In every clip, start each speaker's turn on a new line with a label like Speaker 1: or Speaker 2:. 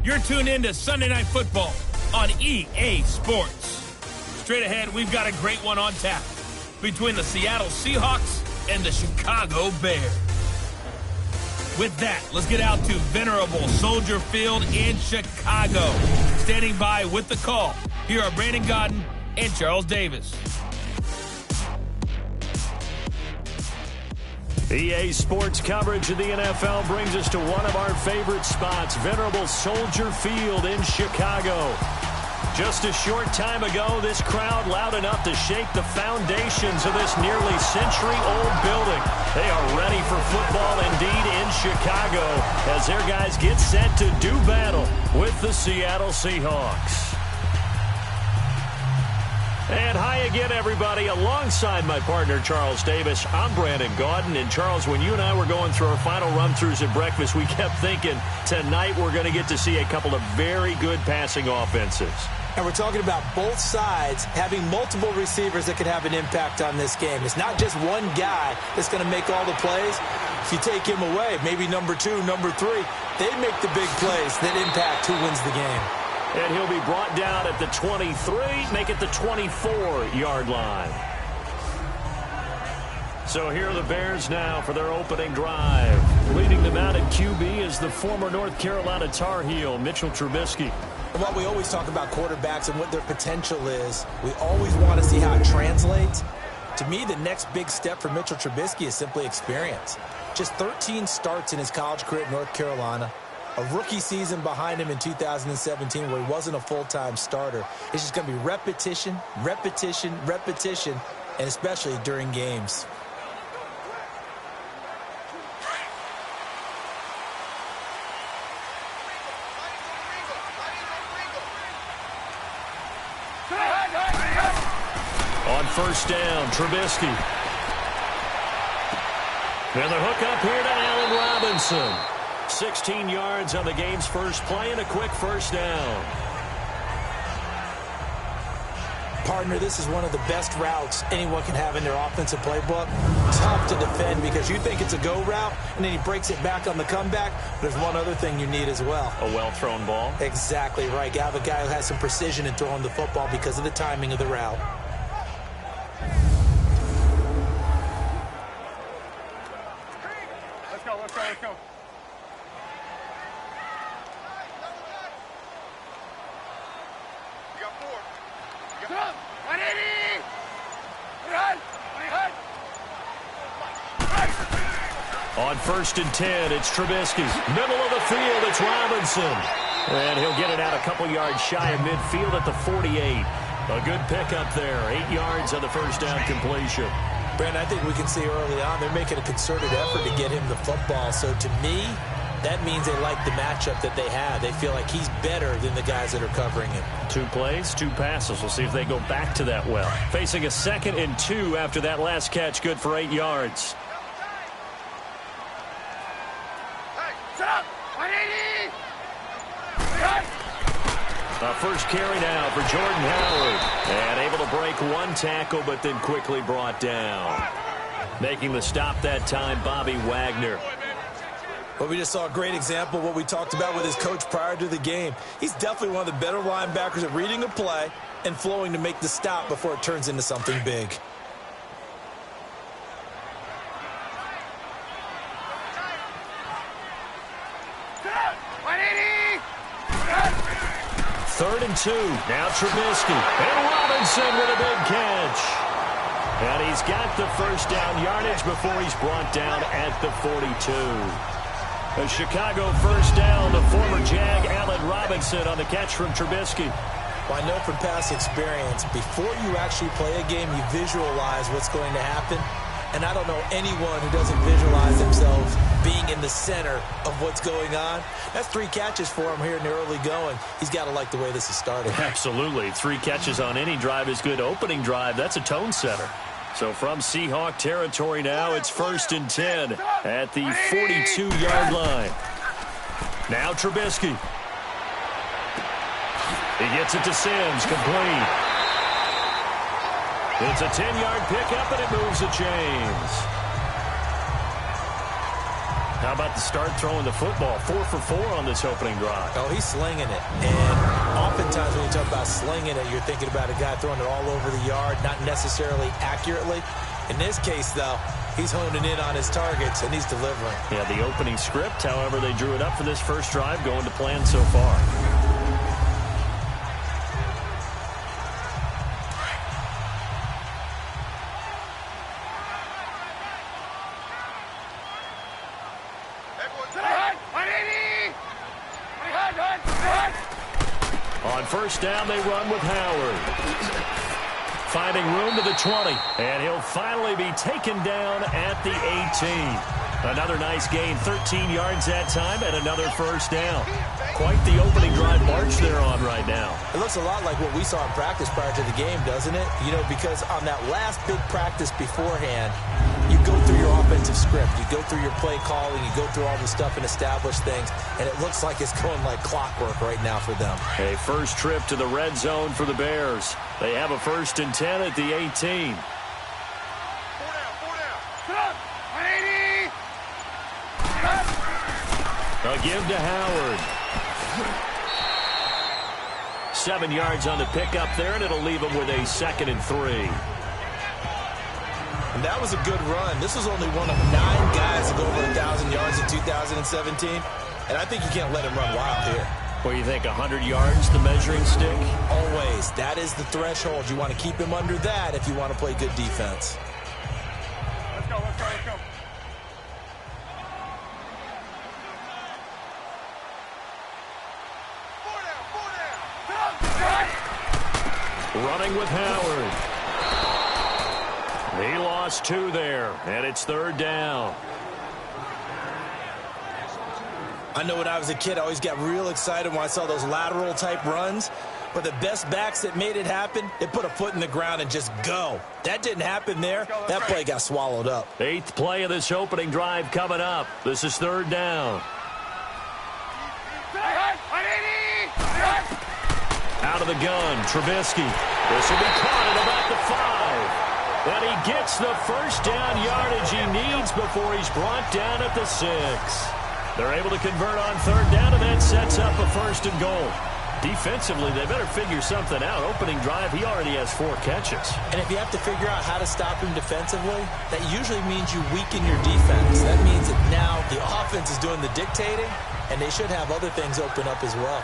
Speaker 1: You're tuned in to Sunday Night Football on EA Sports. Straight ahead, we've got a great one on tap between the Seattle Seahawks and the Chicago Bears. With that, let's get out to venerable Soldier Field in Chicago. Standing by with the call, here are Brandon Godden and Charles Davis.
Speaker 2: EA Sports coverage of the NFL brings us to one of our favorite spots, venerable Soldier Field in Chicago. Just a short time ago, this crowd loud enough to shake the foundations of this nearly century-old building. They are ready for football indeed in Chicago as their guys get set to do battle with the Seattle Seahawks. And hi again, everybody. Alongside my partner, Charles Davis, I'm Brandon Godden. And, Charles, when you and I were going through our final run-throughs at breakfast, we kept thinking tonight we're going to get to see a couple of very good passing offenses.
Speaker 3: And we're talking about both sides having multiple receivers that can have an impact on this game. It's not just one guy that's going to make all the plays. If you take him away, maybe number 2, number 3, they make the big plays that impact who wins the game.
Speaker 2: And he'll be brought down at the 23, make it the 24-yard line. So here are the Bears now for their opening drive. Leading them out at QB is the former North Carolina Tar Heel, Mitchell Trubisky.
Speaker 3: And while we always talk about quarterbacks and what their potential is, we always want to see how it translates. To me, the next big step for Mitchell Trubisky is simply experience. Just 13 starts in his college career at North Carolina. A rookie season behind him in 2017 where he wasn't a full-time starter. It's just going to be repetition, repetition, repetition, and especially during games.
Speaker 2: On first down, Trubisky. And the hook up here to Allen Robinson. 16 yards on the game's first play and a quick first down.
Speaker 3: Partner, this is one of the best routes anyone can have in their offensive playbook. Tough to defend because you think it's a go route, and then he breaks it back on the comeback. But there's one other thing you need as well.
Speaker 2: A well-thrown ball.
Speaker 3: Exactly right. You have a guy who has some precision in throwing the football because of the timing of the route.
Speaker 4: Let's go, let's go, let's go.
Speaker 2: On first and 10, it's Trubisky. Middle of the field, it's Robinson. And he'll get it out a couple yards shy of midfield at the 48. A good pickup there. 8 yards on the first down completion.
Speaker 3: Brandon, I think we can see early on they're making a concerted effort to get him the football. So to me, that means they like the matchup that they have. They feel like he's better than the guys that are covering him. 2
Speaker 2: plays, 2 passes. We'll see if they go back to that well. Facing a 2nd and 2 after that last catch, good for 8 yards. First carry now for Jordan Howard. And able to break 1 tackle, but then quickly brought down. Making the stop that time, Bobby Wagner.
Speaker 3: Well, we just saw a great example of what we talked about with his coach prior to the game. He's definitely one of the better linebackers at reading a play and flowing to make the stop before it turns into something big.
Speaker 2: Third and 2. Now Trubisky. And Robinson with a big catch. And he's got the first down yardage before he's brought down at the 42. A Chicago first down. The former Jag, Allen Robinson, on the catch from Trubisky.
Speaker 3: Well, I know from past experience, before you actually play a game, you visualize what's going to happen. And I don't know anyone who doesn't visualize themselves being in the center of what's going on. That's 3 catches for him here in the early going. He's got to like the way this is starting.
Speaker 2: Absolutely. 3 catches on any drive is good. Opening drive, that's a tone setter. So from Seahawk territory now, it's first and 10 at the 42-yard line. Now Trubisky. He gets it to Sims, complete. It's a 10-yard pickup, and it moves the chains. How about the start throwing the football? 4 for 4 on this opening drive.
Speaker 3: Oh, he's slinging it. And oftentimes when you talk about slinging it, you're thinking about a guy throwing it all over the yard, not necessarily accurately. In this case, though, he's honing in on his targets, and he's delivering.
Speaker 2: Yeah, the opening script, however, they drew it up for this first drive, going to plan so far. On first down, they run with Howard. Finding room to the 20. And he'll finally be taken down at the 18. Another nice gain, 13 yards that time, and another first down. Quite the opening drive march they're on right now.
Speaker 3: It looks a lot like what we saw in practice prior to the game, doesn't it? You know, because on that last big practice beforehand, you go through your offensive script. You go through your play calling. You go through all the stuff and establish things. And it looks like it's going like clockwork right now for them.
Speaker 2: A first trip to the red zone for the Bears. They have a 1st and 10 at the 18. A give to Howard. 7 yards on the pickup there, and it'll leave him with a 2nd and 3.
Speaker 3: And that was a good run. This was only one of 9 guys to go over 1,000 yards in 2017. And I think you can't let him run wild here.
Speaker 2: What do you think, 100 yards, the measuring stick?
Speaker 3: Always. That is the threshold. You want to keep him under that if you want to play good defense.
Speaker 4: Let's go, let's go, let's go.
Speaker 2: Running with Howard. He lost 2 there, and it's 3rd down.
Speaker 3: I know when I was a kid, I always got real excited when I saw those lateral type runs. But the best backs that made it happen, they put a foot in the ground and just go. That didn't happen there. That play got swallowed up.
Speaker 2: 8th play of this opening drive coming up. This is 3rd down. Out of the gun, Trubisky. This will be caught at about the 5. And he gets the first down yardage he needs before he's brought down at the 6. They're able to convert on 3rd down, and that sets up a 1st and goal. Defensively, they better figure something out. Opening drive, he already has 4 catches.
Speaker 3: And if you have to figure out how to stop him defensively, that usually means you weaken your defense. That means that now the offense is doing the dictating, and they should have other things open up as well.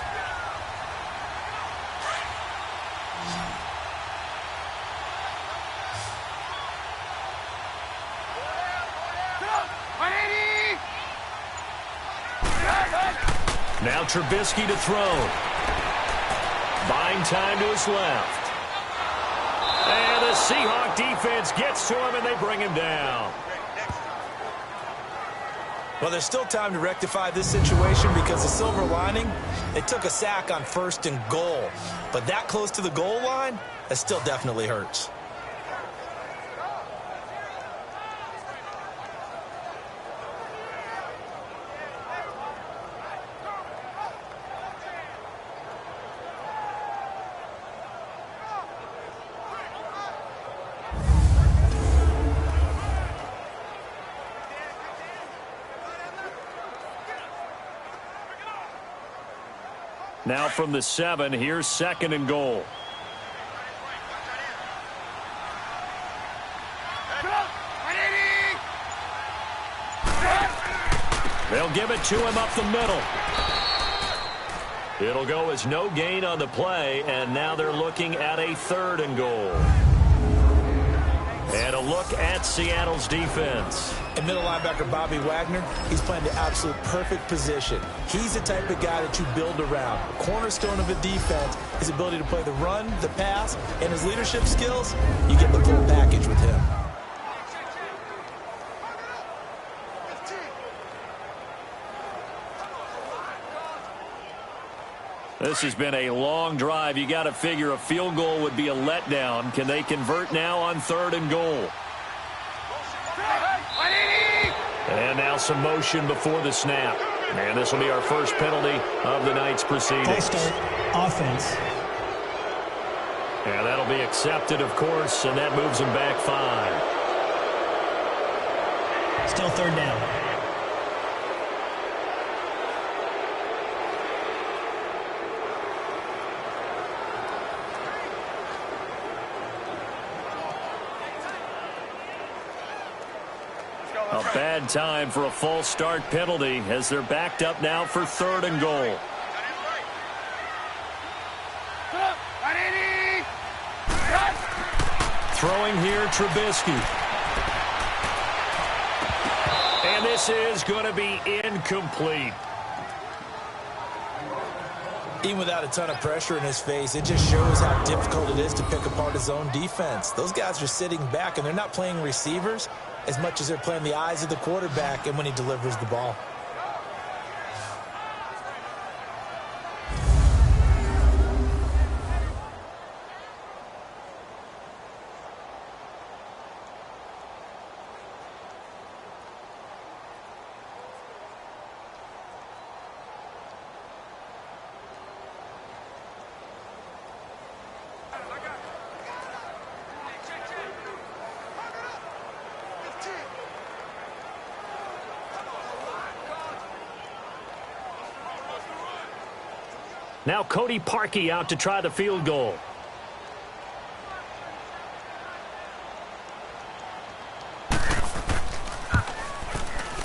Speaker 2: Now Trubisky to throw. Buying time to his left. And the Seahawk defense gets to him, and they bring him down.
Speaker 3: Well, there's still time to rectify this situation because the silver lining, they took a sack on 1st and goal. But that close to the goal line, that still definitely hurts.
Speaker 2: Now from the 7, here's 2nd and goal. They'll give it to him up the middle. It'll go as no gain on the play, and now they're looking at a 3rd and goal. And a look at Seattle's defense.
Speaker 3: And middle linebacker Bobby Wagner, he's playing the absolute perfect position. He's the type of guy that you build around. Cornerstone of a defense, his ability to play the run, the pass, and his leadership skills. You get the full package with him.
Speaker 2: This has been a long drive. You got to figure a field goal would be a letdown. Can they convert now on 3rd and goal? And now some motion before the snap. And this will be our first penalty of the night's proceedings.
Speaker 5: Full start, offense.
Speaker 2: And that'll be accepted, of course, and that moves them back 5.
Speaker 5: Still 3rd down.
Speaker 2: A bad time for a false start penalty as they're backed up now for 3rd and goal. Throwing here, Trubisky. And this is going to be incomplete.
Speaker 3: Even without a ton of pressure in his face, it just shows how difficult it is to pick apart his own defense. Those guys are sitting back, and they're not playing receivers as much as they're playing the eyes of the quarterback and when he delivers the ball.
Speaker 2: Now Cody Parkey out to try the field goal.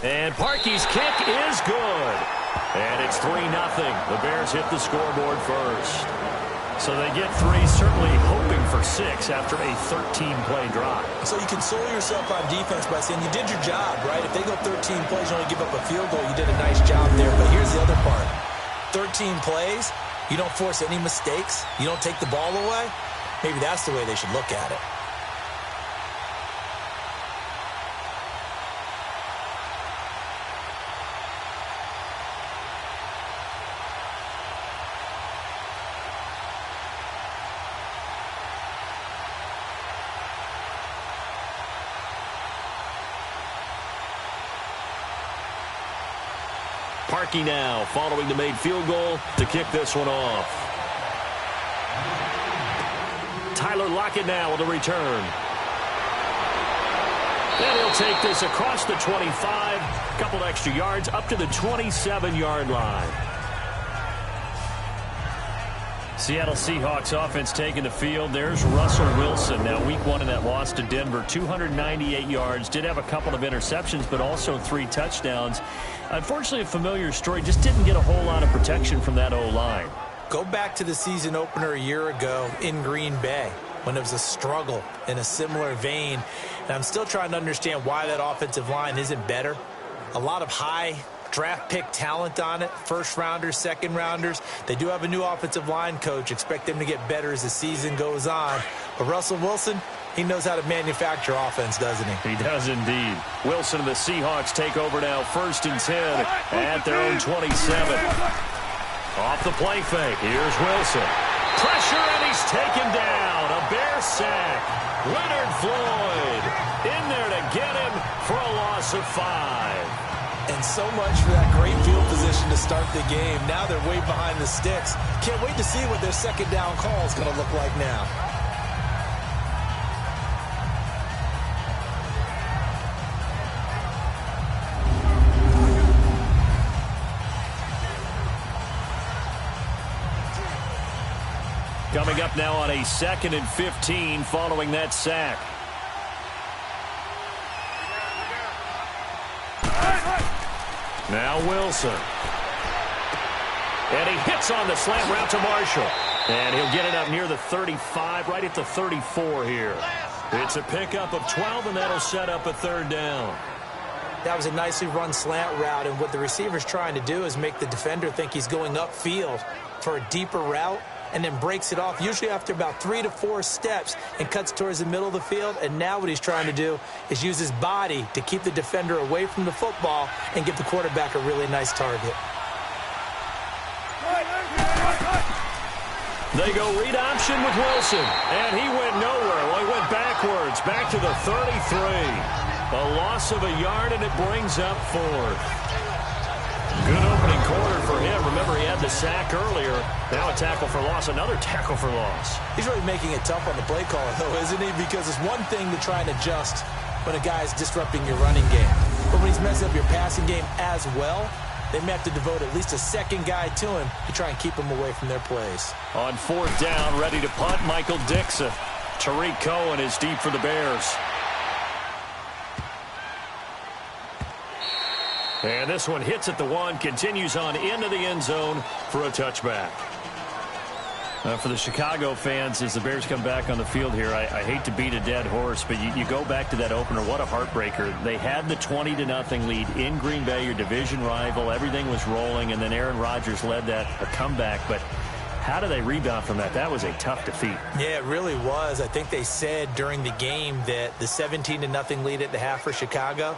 Speaker 2: And Parkey's kick is good. And it's 3-0. The Bears hit the scoreboard first. So they get 3, certainly hoping for 6 after a 13-play drive.
Speaker 3: So you console yourself on defense by saying you did your job, right? If they go 13 plays and only give up a field goal, you did a nice job there. But here's the other part. 13 plays, you don't force any mistakes, you don't take the ball away. Maybe that's the way they should look at it.
Speaker 2: Parkey now following the made field goal to kick this one off. Tyler Lockett now with a return. And he'll take this across the 25, a couple extra yards up to the 27-yard line. Seattle Seahawks offense taking the field. There's Russell Wilson. Now week 1 in that loss to Denver, 298 yards. Did have a couple of interceptions, but also 3 touchdowns. Unfortunately, a familiar story. Just didn't get a whole lot of protection from that O-line.
Speaker 3: Go back to the season opener a year ago in Green Bay when it was a struggle in a similar vein. And I'm still trying to understand why that offensive line isn't better. A lot of high draft pick talent on it, first rounders, second rounders. They do have a new offensive line coach. Expect them to get better as the season goes on. But Russell Wilson, he knows how to manufacture offense, doesn't he?
Speaker 2: He does indeed. Wilson and the Seahawks take over now, 1st and 10 at their own 27. Off the play fake, here's Wilson. Pressure, and he's taken down. A Bear sack. Leonard Floyd in there to get him for a loss of 5.
Speaker 3: And so much for that great field position to start the game. Now they're way behind the sticks. Can't wait to see what their second down call is going to look like now.
Speaker 2: Coming up now on a 2nd and 15 following that sack. Now Wilson. And he hits on the slant route to Marshall. And he'll get it up near the 35, right at the 34 here. It's a pickup of 12, and that'll set up a 3rd down.
Speaker 3: That was a nicely run slant route, and what the receiver's trying to do is make the defender think he's going upfield for a deeper route, and then breaks it off, usually after about 3 to 4 steps, and cuts towards the middle of the field. And now what he's trying to do is use his body to keep the defender away from the football and give the quarterback a really nice target.
Speaker 2: They go read option with Wilson, and he went nowhere. Well, he went backwards, back to the 33. A loss of a yard, and it brings up 4th. Good opening quarter for him. Remember, he had the sack earlier. Now a tackle for loss, another tackle for loss.
Speaker 3: He's really making it tough on the play caller, though, isn't he? Because it's one thing to try and adjust when a guy's disrupting your running game. But when he's messing up your passing game as well, they may have to devote at least a second guy to him to try and keep him away from their plays.
Speaker 2: On 4th down, ready to punt, Michael Dixon. Tariq Cohen is deep for the Bears. And this one hits at the 1, continues on into the end zone for a touchback. For the Chicago fans, as the Bears come back on the field here, I hate to beat a dead horse, but you go back to that opener. What a heartbreaker. They had the 20-0 lead in Green Bay, your division rival. Everything was rolling, and then Aaron Rodgers led a comeback. But how do they rebound from that? That was a tough defeat.
Speaker 3: Yeah, it really was. I think they said during the game that the 17-0 lead at the half for Chicago,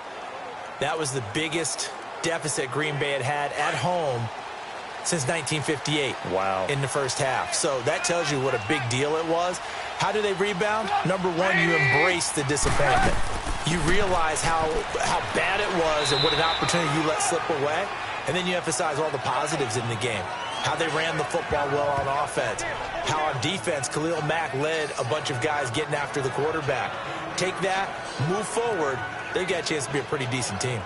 Speaker 3: that was the biggest deficit Green Bay had at home since 1958.
Speaker 2: Wow.
Speaker 3: In the first half. So that tells you what a big deal it was. How do they rebound? Number one, you embrace the disappointment. You realize how bad it was and what an opportunity you let slip away. And then you emphasize all the positives in the game. How they ran the football well on offense. How on defense, Khalil Mack led a bunch of guys getting after the quarterback. Take that, move forward, they got a chance to be a pretty decent team.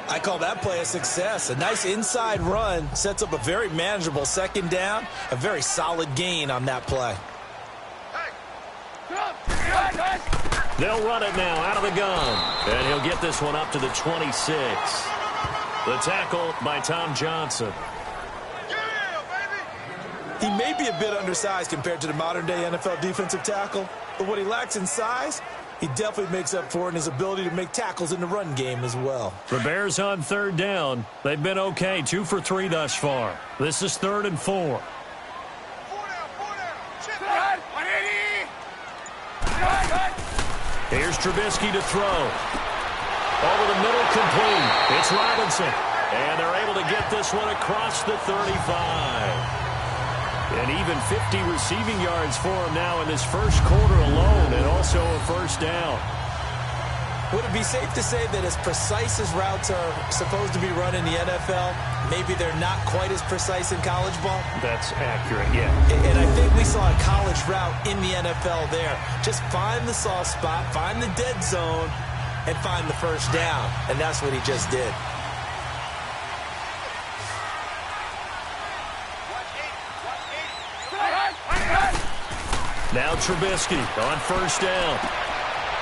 Speaker 3: I call that play a success. A nice inside run sets up a very manageable second down. A very solid gain on that play.
Speaker 2: They'll run it now out of the gun. And he'll get this one up to the 26. The tackle by Tom Johnson.
Speaker 3: He may be a bit undersized compared to the modern-day NFL defensive tackle, but what he lacks in size, he definitely makes up for in his ability to make tackles in the run game as well.
Speaker 2: The Bears on third down. They've been okay, 2 for 3 thus far. This is 3rd and 4. Here's Trubisky to throw. Over the middle, complete. It's Robinson. And they're able to get this one across the 35. And even 50 receiving yards for him now in this first quarter alone, and also a first down.
Speaker 3: Would it be safe to say that as precise as routes are supposed to be run in the NFL, maybe they're not quite as precise in college ball?
Speaker 2: That's accurate, yeah.
Speaker 3: And I think we saw a college route in the NFL there. Just find the soft spot, find the dead zone, and find the first down. And that's what he just did.
Speaker 2: Now Trubisky on first down.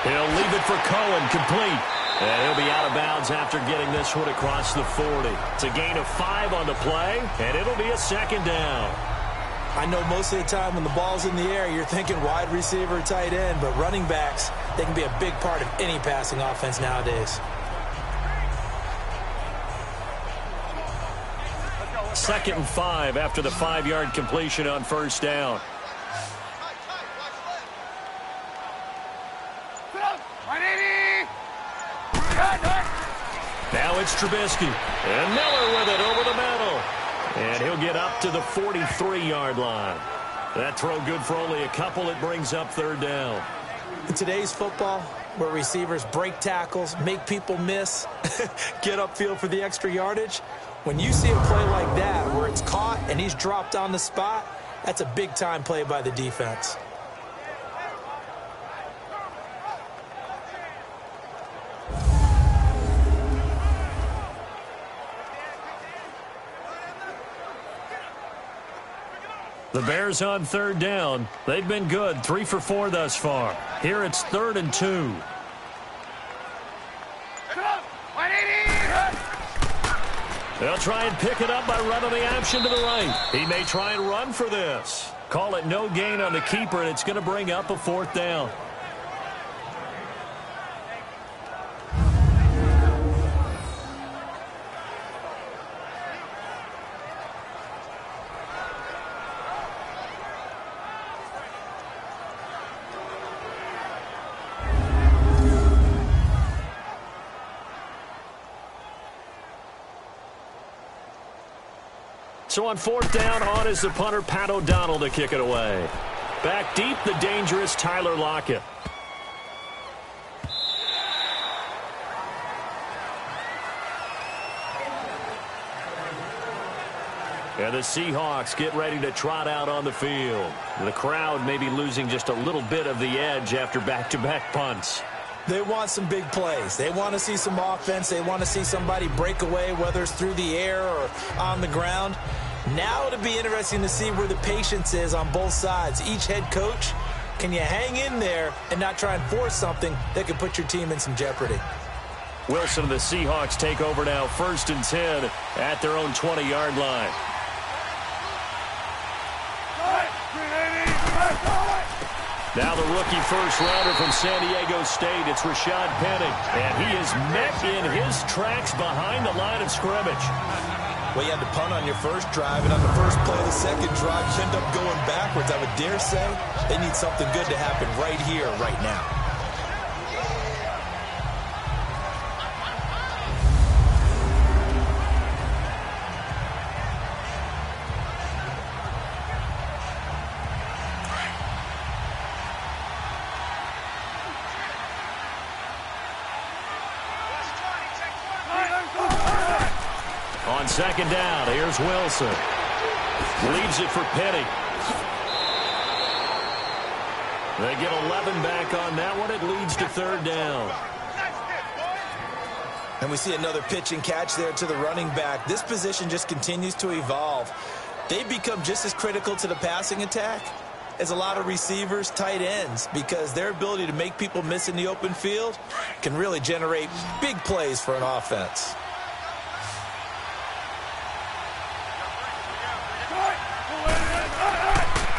Speaker 2: He'll leave it for Cohen, complete. And he'll be out of bounds after getting this one across the 40. It's a gain of 5 on the play, and it'll be a second down.
Speaker 3: I know most of the time when the ball's in the air, you're thinking wide receiver, tight end, but running backs, they can be a big part of any passing offense nowadays.
Speaker 2: 2nd and 5 after the 5-yard completion on first down. Now it's Trubisky. And Miller with it over the middle. And he'll get up to the 43-yard line. That throw good for only a couple. It brings up 3rd down.
Speaker 3: In today's football, where receivers break tackles, make people miss, get upfield for the extra yardage, when you see a play like that where it's caught and he's dropped on the spot, that's a big-time play by the defense.
Speaker 2: The Bears on 3rd down. They've been good, 3 for 4 thus far. Here it's 3rd and 2. They'll try and pick it up by running the option to the right. He may try and run for this. Call it no gain on the keeper, and it's going to bring up a 4th down. So on 4th down, on is the punter, Pat O'Donnell, to kick it away. Back deep, the dangerous Tyler Lockett. And the Seahawks get ready to trot out on the field. The crowd may be losing just a little bit of the edge after back-to-back punts.
Speaker 3: They want some big plays. They want to see some offense. They want to see somebody break away, whether it's through the air or on the ground. Now it'll be interesting to see where the patience is on both sides. Each head coach, can you hang in there and not try and force something that could put your team in some jeopardy?
Speaker 2: Wilson and the Seahawks take over now, 1st and 10 at their own 20-yard line. Now the rookie first-rounder from San Diego State, it's Rashad Penny. And he is met in his tracks behind the line of scrimmage.
Speaker 3: Well, you had to punt on your first drive, and on the first play of the second drive, you end up going backwards. I would dare say they need something good to happen right here, right now.
Speaker 2: On 2nd down, here's Wilson. Leaves it for Penny. They get 11 back on that one. It leads to 3rd down.
Speaker 3: And we see another pitch and catch there to the running back. This position just continues to evolve. They become just as critical to the passing attack as a lot of receivers, tight ends, because their ability to make people miss in the open field can really generate big plays for an offense.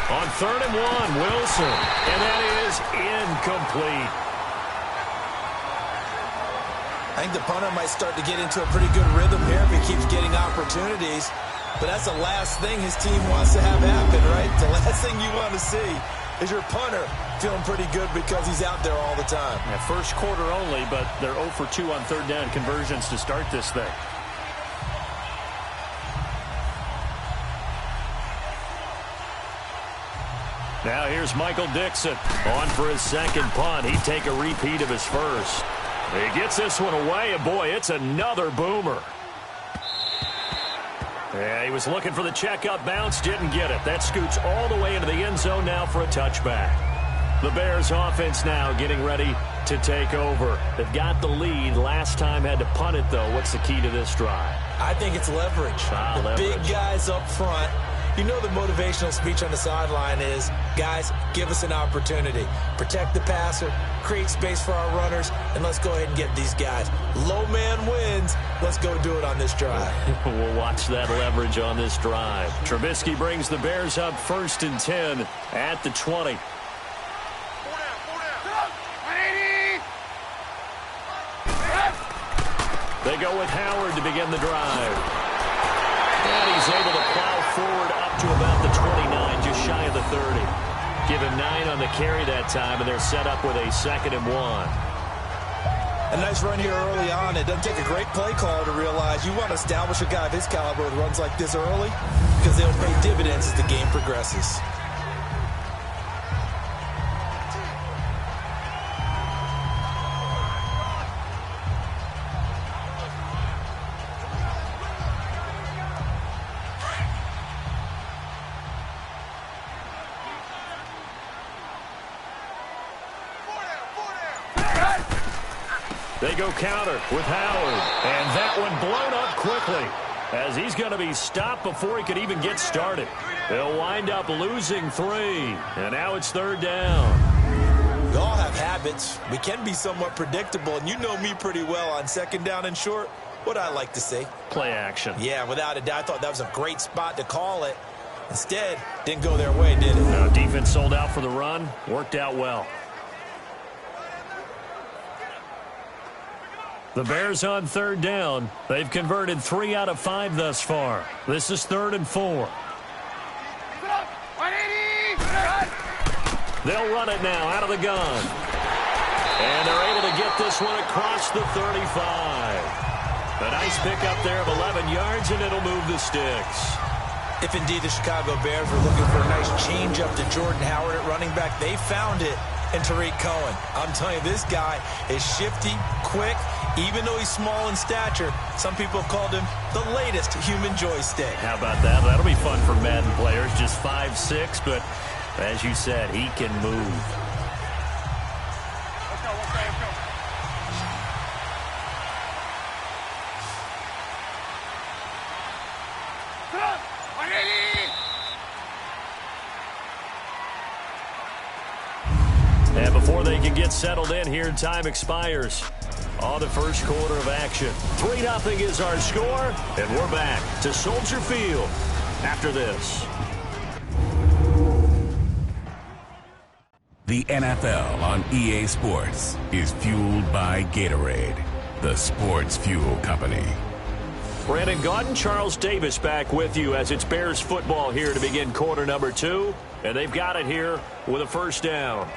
Speaker 2: On 3rd and 1, Wilson. And that is incomplete.
Speaker 3: I think the punter might start to get into a pretty good rhythm here if he keeps getting opportunities. But that's the last thing his team wants to have happen, right? The last thing you want to see is your punter feeling pretty good because he's out there all the time.
Speaker 2: Yeah, first quarter only, but they're 0 for 2 on 3rd down conversions to start this thing. Now here's Michael Dixon on for his 2nd punt. He'd take a repeat of his first. He gets this one away, and boy, it's another boomer. Yeah, he was looking for the checkup bounce, didn't get it. That scoots all the way into the end zone now for a touchback. The Bears offense now getting ready to take over. They've got the lead. Last time had to punt it, though. What's the key to this drive?
Speaker 3: I think it's leverage.
Speaker 2: Leverage.
Speaker 3: Big guys up front. You know the motivational speech on the sideline is, guys, give us an opportunity. Protect the passer, create space for our runners, and let's go ahead and get these guys. Low man wins. Let's go do it on this drive.
Speaker 2: We'll watch that leverage on this drive. Trubisky brings the Bears up 1st and 10 at the 20. They go with Howard to begin the drive. And he's able to plow forward up to about the 29, just shy of the 30. Give him 9 on the carry that time, and they're set up with a 2nd and 1.
Speaker 3: A nice run here early on. It doesn't take a great play caller to realize you want to establish a guy of his caliber with runs like this early because they'll pay dividends as the game progresses.
Speaker 2: They go counter with Howard. And that one blown up quickly as he's going to be stopped before he could even get started. They'll wind up losing 3. And now it's 3rd down.
Speaker 3: We all have habits. We can be somewhat predictable. And you know me pretty well on 2nd down and short. What I like to see.
Speaker 2: Play action.
Speaker 3: Yeah, without a doubt. I thought that was a great spot to call it. Instead, didn't go their way, did it?
Speaker 2: No, defense sold out for the run. Worked out well. The Bears on 3rd down. They've converted 3 out of 5 thus far. This is 3rd and 4. They'll run it now out of the gun. And they're able to get this one across the 35. A nice pickup there of 11 yards, and it'll move the sticks.
Speaker 3: If indeed the Chicago Bears were looking for a nice change-up to Jordan Howard at running back, they found it in Tariq Cohen. I'm telling you, this guy is shifty, quick. Even though he's small in stature, some people have called him the latest human joystick. How
Speaker 2: about that? That'll be fun for Madden players. Just 5'6", but as you said, he can move. before they can get settled in here, time expires on the first quarter of action. 3-0 is our score, and we're back to Soldier Field after this.
Speaker 5: The NFL on EA Sports is fueled by Gatorade, the sports fuel company.
Speaker 2: Brandon Gaudin, Charles Davis back with you as it's Bears football here to begin quarter number 2. And they've got it here with a first down.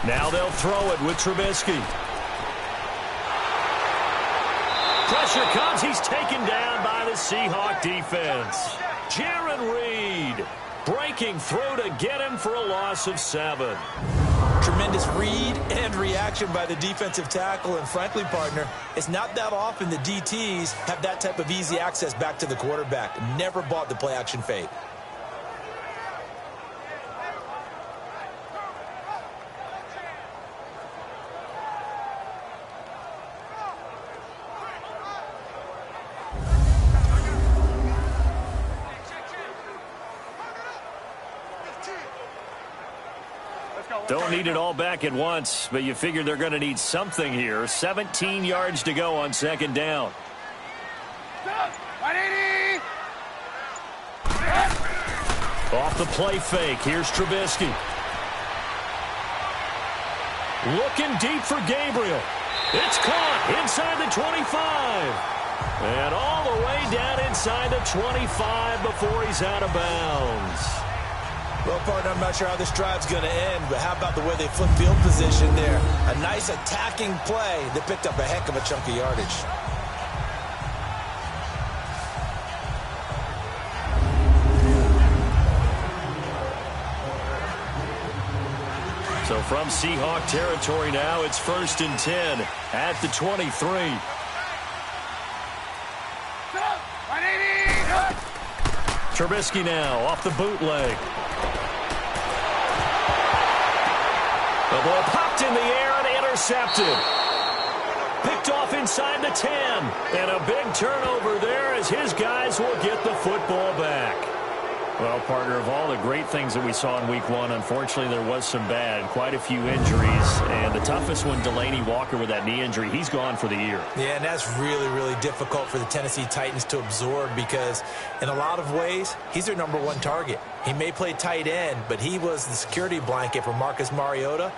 Speaker 2: Now they'll throw it with Trubisky. Pressure comes. He's taken down by the Seahawk defense. Jaron Reed breaking through to get him for a loss of 7.
Speaker 3: Tremendous read and reaction by the defensive tackle. And frankly, partner, it's not that often the DTs have that type of easy access back to the quarterback. Never bought the play action fake.
Speaker 2: Don't need it all back at once, but you figure they're going to need something here. 17 yards to go on second down. Off the play fake. Here's Trubisky. Looking deep for Gabriel. It's caught inside the 25. And all the way down inside the 25 before he's out of bounds.
Speaker 3: Well, partner, I'm not sure how this drive's going to end, but how about the way they flip field position there? A nice attacking play that picked up a heck of a chunk of yardage.
Speaker 2: So from Seahawk territory now, it's 1st and 10 at the 23. Trubisky now off the bootleg. The ball popped in the air and intercepted. Picked off inside the 10. And a big turnover there as his guys will get the football back. Well, partner, of all the great things that we saw in Week 1, unfortunately there was some bad. Quite a few injuries. And the toughest one, Delaney Walker with that knee injury. He's gone for the year.
Speaker 3: Yeah, and that's really, really difficult for the Tennessee Titans to absorb because in a lot of ways, he's their #1 target. He may play tight end, but he was the security blanket for Marcus Mariota.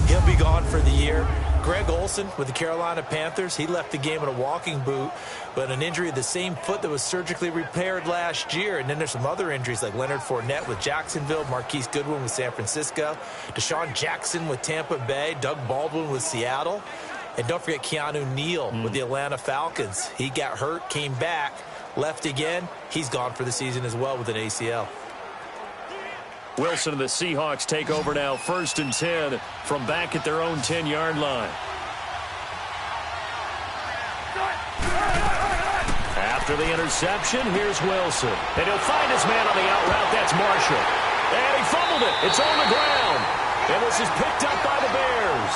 Speaker 3: He'll be gone for the year. Greg Olsen with the Carolina Panthers, he left the game in a walking boot, but an injury of the same foot that was surgically repaired last year. And then there's some other injuries like Leonard Fournette with Jacksonville, Marquise Goodwin with San Francisco, Deshaun Jackson with Tampa Bay, Doug Baldwin with Seattle. And don't forget Keanu Neal with the Atlanta Falcons. He got hurt, came back, left again. He's gone for the season as well with an ACL.
Speaker 2: Wilson and the Seahawks take over now, 1st and 10 from back at their own 10-yard line. After the interception, here's Wilson. And he'll find his man on the out route. That's Marshall. And he fumbled it. It's on the ground. And this is picked up by the Bears.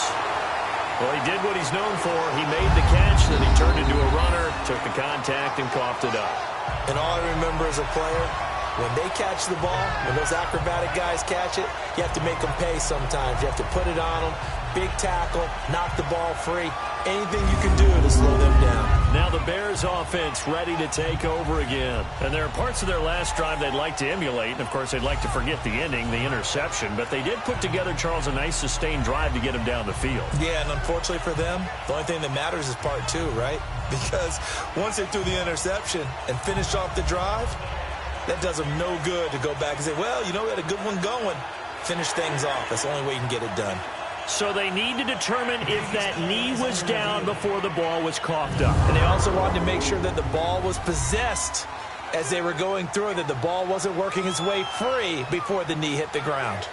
Speaker 2: Well, he did what he's known for. He made the catch, then he turned into a runner, took the contact, and coughed it up.
Speaker 3: And all I remember as a player, when they catch the ball, when those acrobatic guys catch it, you have to make them pay sometimes. You have to put it on them, big tackle, knock the ball free. Anything you can do to slow them down.
Speaker 2: Now the Bears offense ready to take over again. And there are parts of their last drive they'd like to emulate. And, of course, they'd like to forget the ending, the interception. But they did put together, Charles, a nice sustained drive to get him down the field.
Speaker 3: Yeah, and unfortunately for them, the only thing that matters is part 2, right? Because once they threw the interception and finished off the drive, that does them no good to go back and say, well, you know, we had a good one going. Finish things off. That's the only way you can get it done.
Speaker 2: So they need to determine if that knee was down before the ball was coughed up.
Speaker 3: And they also wanted to make sure that the ball was possessed as they were going through, that the ball wasn't working its way free before the knee hit the ground.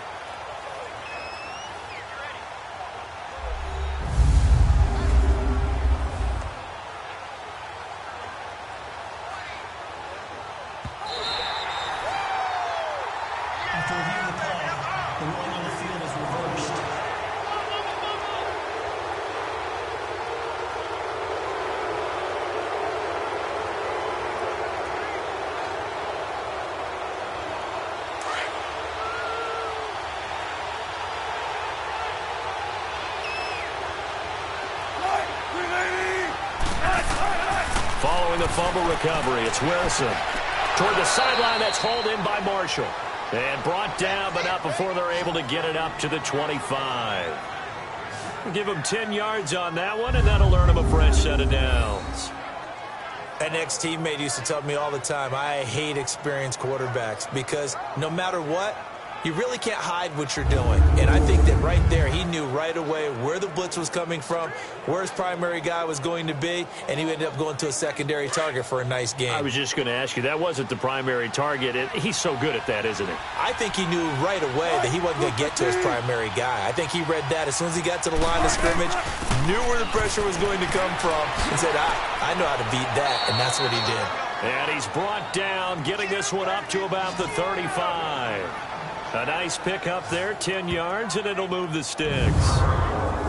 Speaker 2: Following the fumble recovery, it's Wilson. Toward the sideline, that's hauled in by Marshall. And brought down, but not before they're able to get it up to the 25. Give him 10 yards on that one, and that'll earn him a fresh set of downs.
Speaker 3: An ex-teammate used to tell me all the time, I hate experienced quarterbacks because no matter what, you really can't hide what you're doing. And I think that right there, he knew right away where the blitz was coming from, where his primary guy was going to be, and he ended up going to a secondary target for a nice game.
Speaker 2: I was just going to ask you, that wasn't the primary target. He's so good at that, isn't he?
Speaker 3: I think he knew right away that he wasn't going to get to his primary guy. I think he read that as soon as he got to the line of scrimmage, knew where the pressure was going to come from, and said, I know how to beat that, and that's what he did.
Speaker 2: And he's brought down, getting this one up to about the 35. A nice pick up there, 10 yards, and it'll move the sticks.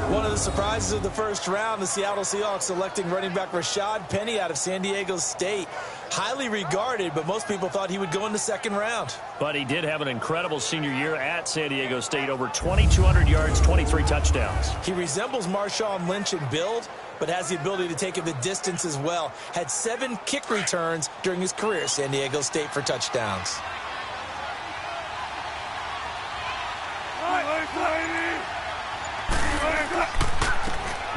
Speaker 3: One of the surprises of the first round, the Seattle Seahawks selecting running back Rashad Penny out of San Diego State. Highly regarded, but most people thought he would go in the second round.
Speaker 2: But he did have an incredible senior year at San Diego State, over 2,200 yards, 23 touchdowns.
Speaker 3: He resembles Marshawn Lynch in build, but has the ability to take it the distance as well. Had 7 kick returns during his career at San Diego State for touchdowns.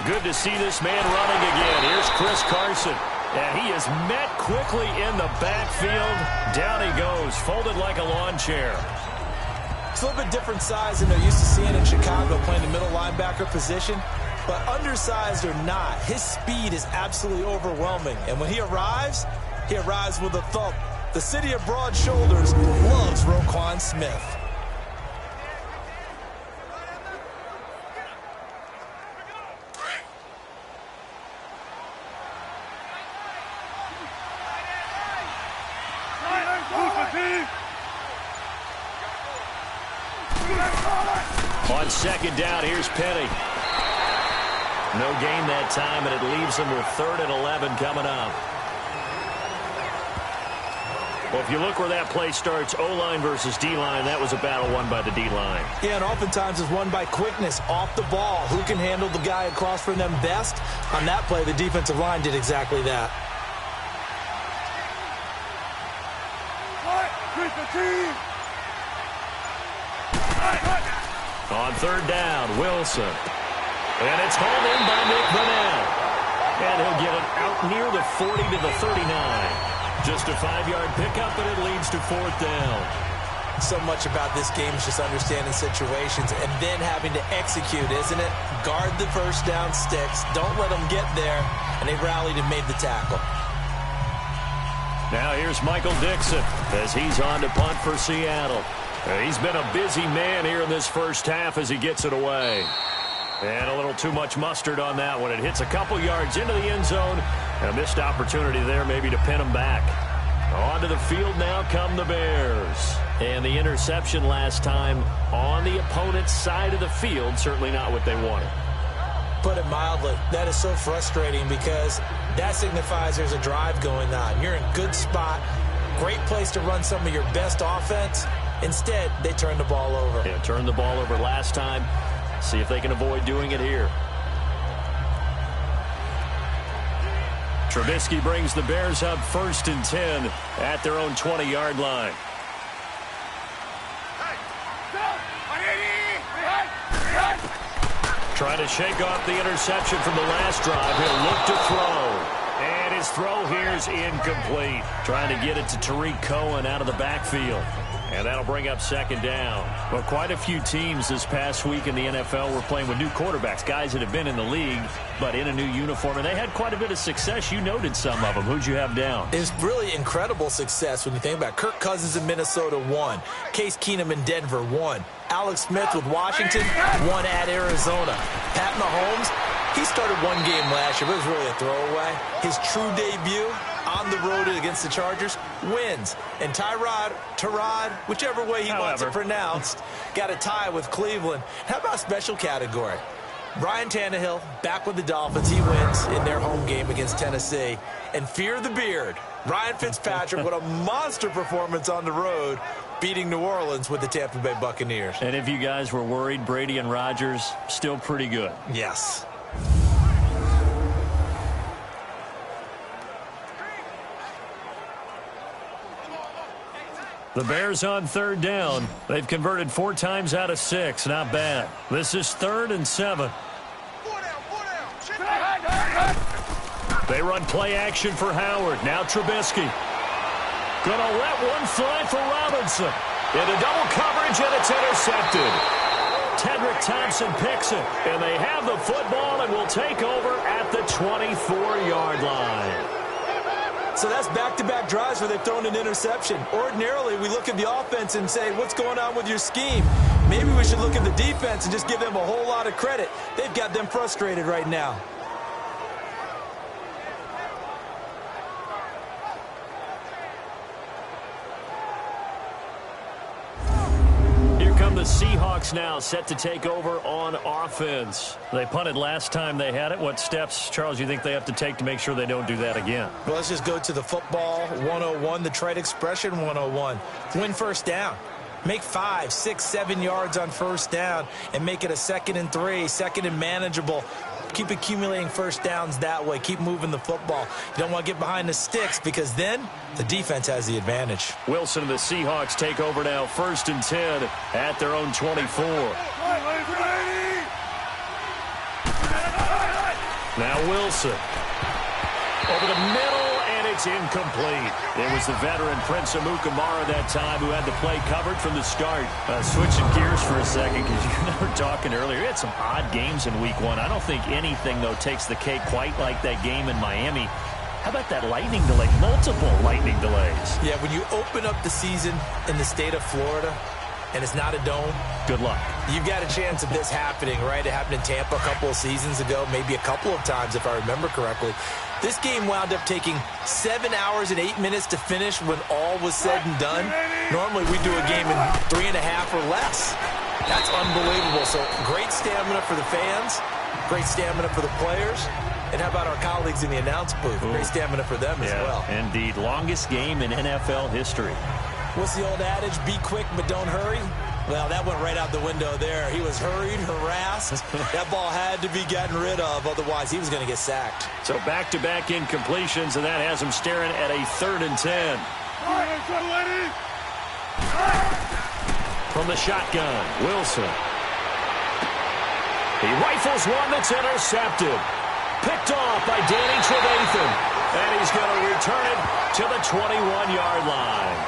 Speaker 2: Good to see this man running again. Here's Chris Carson. And he is met quickly in the backfield. Down he goes, folded like a lawn chair.
Speaker 3: It's a little bit different size than they're used to seeing in Chicago, playing the middle linebacker position. But undersized or not, his speed is absolutely overwhelming. And when he arrives with a thump. The city of broad shoulders loves Roquan Smith.
Speaker 2: On second down, here's Penny. No gain that time, and it leaves them with 3rd and 11 coming up. Well, if you look where that play starts, O-line versus D-line, that was a battle won by the D-line.
Speaker 3: Yeah, and oftentimes it's won by quickness off the ball. Who can handle the guy across from them best? On that play, the defensive line did exactly that.
Speaker 2: On 3rd down, Wilson. And it's hauled in by Nick Vanell. And he'll get it out near the 40 to the 39. Just a 5-yard pickup, and it leads to 4th down.
Speaker 3: So much about this game is just understanding situations and then having to execute, isn't it? Guard the first down sticks. Don't let them get there. And they rallied and made the tackle.
Speaker 2: Now here's Michael Dixon as he's on to punt for Seattle. He's been a busy man here in this first half as he gets it away. And a little too much mustard on that one. It hits a couple yards into the end zone. A missed opportunity there maybe to pin him back. Onto the field now come the Bears. And the interception last time on the opponent's side of the field, certainly not what they wanted.
Speaker 3: Put it mildly, that is so frustrating because that signifies there's a drive going on. You're in a good spot, great place to run some of your best offense. Instead, they turn the ball over.
Speaker 2: Yeah, turned the ball over last time. See if they can avoid doing it here. Trubisky brings the Bears up 1st and 10 at their own 20-yard line. Trying to shake off the interception from the last drive. He'll look to throw. And his throw here is incomplete. Trying to get it to Tariq Cohen out of the backfield. And that'll bring up 2nd down. Well, quite a few teams this past week in the NFL were playing with new quarterbacks, guys that have been in the league, but in a new uniform. And they had quite a bit of success. You noted some of them. Who'd you have down?
Speaker 3: It's really incredible success when you think about it. Kirk Cousins in Minnesota, 1. Case Keenum in Denver, 1. Alex Smith with Washington, 1 at Arizona. Pat Mahomes, he started 1 game last year, but it was really a throwaway. His true debut on the road against the Chargers, wins. And Tyrod, whichever way he wants it pronounced, got a tie with Cleveland. How about a special category? Ryan Tannehill back with the Dolphins. He wins in their home game against Tennessee. And fear the beard, Ryan Fitzpatrick with a monster performance on the road, beating New Orleans with the Tampa Bay Buccaneers.
Speaker 2: And if you guys were worried, Brady and Rodgers still pretty good.
Speaker 3: Yes.
Speaker 2: The Bears on third down. They've converted 4 times out of 6. Not bad. This is 3rd and 7. They run play action for Howard. Now Trubisky. Gonna let one fly for Robinson. Into double coverage, and it's intercepted. Tedrick Thompson picks it, and they have the football and will take over at the 24-yard line.
Speaker 3: So that's back-to-back drives where they've thrown an interception. Ordinarily, we look at the offense and say, what's going on with your scheme? Maybe we should look at the defense and just give them a whole lot of credit. They've got them frustrated right now.
Speaker 2: The Seahawks now set to take over on offense. They punted last time they had it. What steps, Charles, you think they have to take to make sure they don't do that again?
Speaker 3: Well, let's just go to the football 101, the trite expression 101. Win first down. Make 5, 6, 7 yards on first down and make it a 2nd and 3, 2nd and manageable. Keep accumulating first downs that way. Keep moving the football. You don't want to get behind the sticks because then the defense has the advantage.
Speaker 2: Wilson and the Seahawks take over now, 1st and 10 at their own 24. Now Wilson. Over the middle, and it's incomplete. It was the veteran Prince Amukamara that time who had the play covered from the start. Switching gears for a second, because you and I were talking earlier. We had some odd games in Week 1. I don't think anything, though, takes the cake quite like that game in Miami. How about that lightning delay? Multiple lightning delays. Yeah, when you open up the season in the state of Florida, and it's not a dome, good luck.
Speaker 3: You've got a chance of this happening, right? It happened in Tampa a couple of seasons ago, maybe a couple of times if I remember correctly. This game wound up taking 7 hours and 8 minutes to finish when all was said and done. Normally we do a game in 3.5 or less. That's unbelievable. So great stamina for the fans, great stamina for the players. And how about our colleagues in the announce booth? Great stamina for them as well.
Speaker 2: Indeed. Longest game in NFL history.
Speaker 3: What's the old adage? Be quick, but don't hurry. Well, that went right out the window there. He was hurried, harassed. That ball had to be gotten rid of, otherwise he was going to get sacked.
Speaker 2: So back-to-back incompletions, and that has him staring at a 3rd and 10. From the shotgun, Wilson. He rifles one that's intercepted. Picked off by Danny Trevathan. And he's going to return it to the 21-yard line.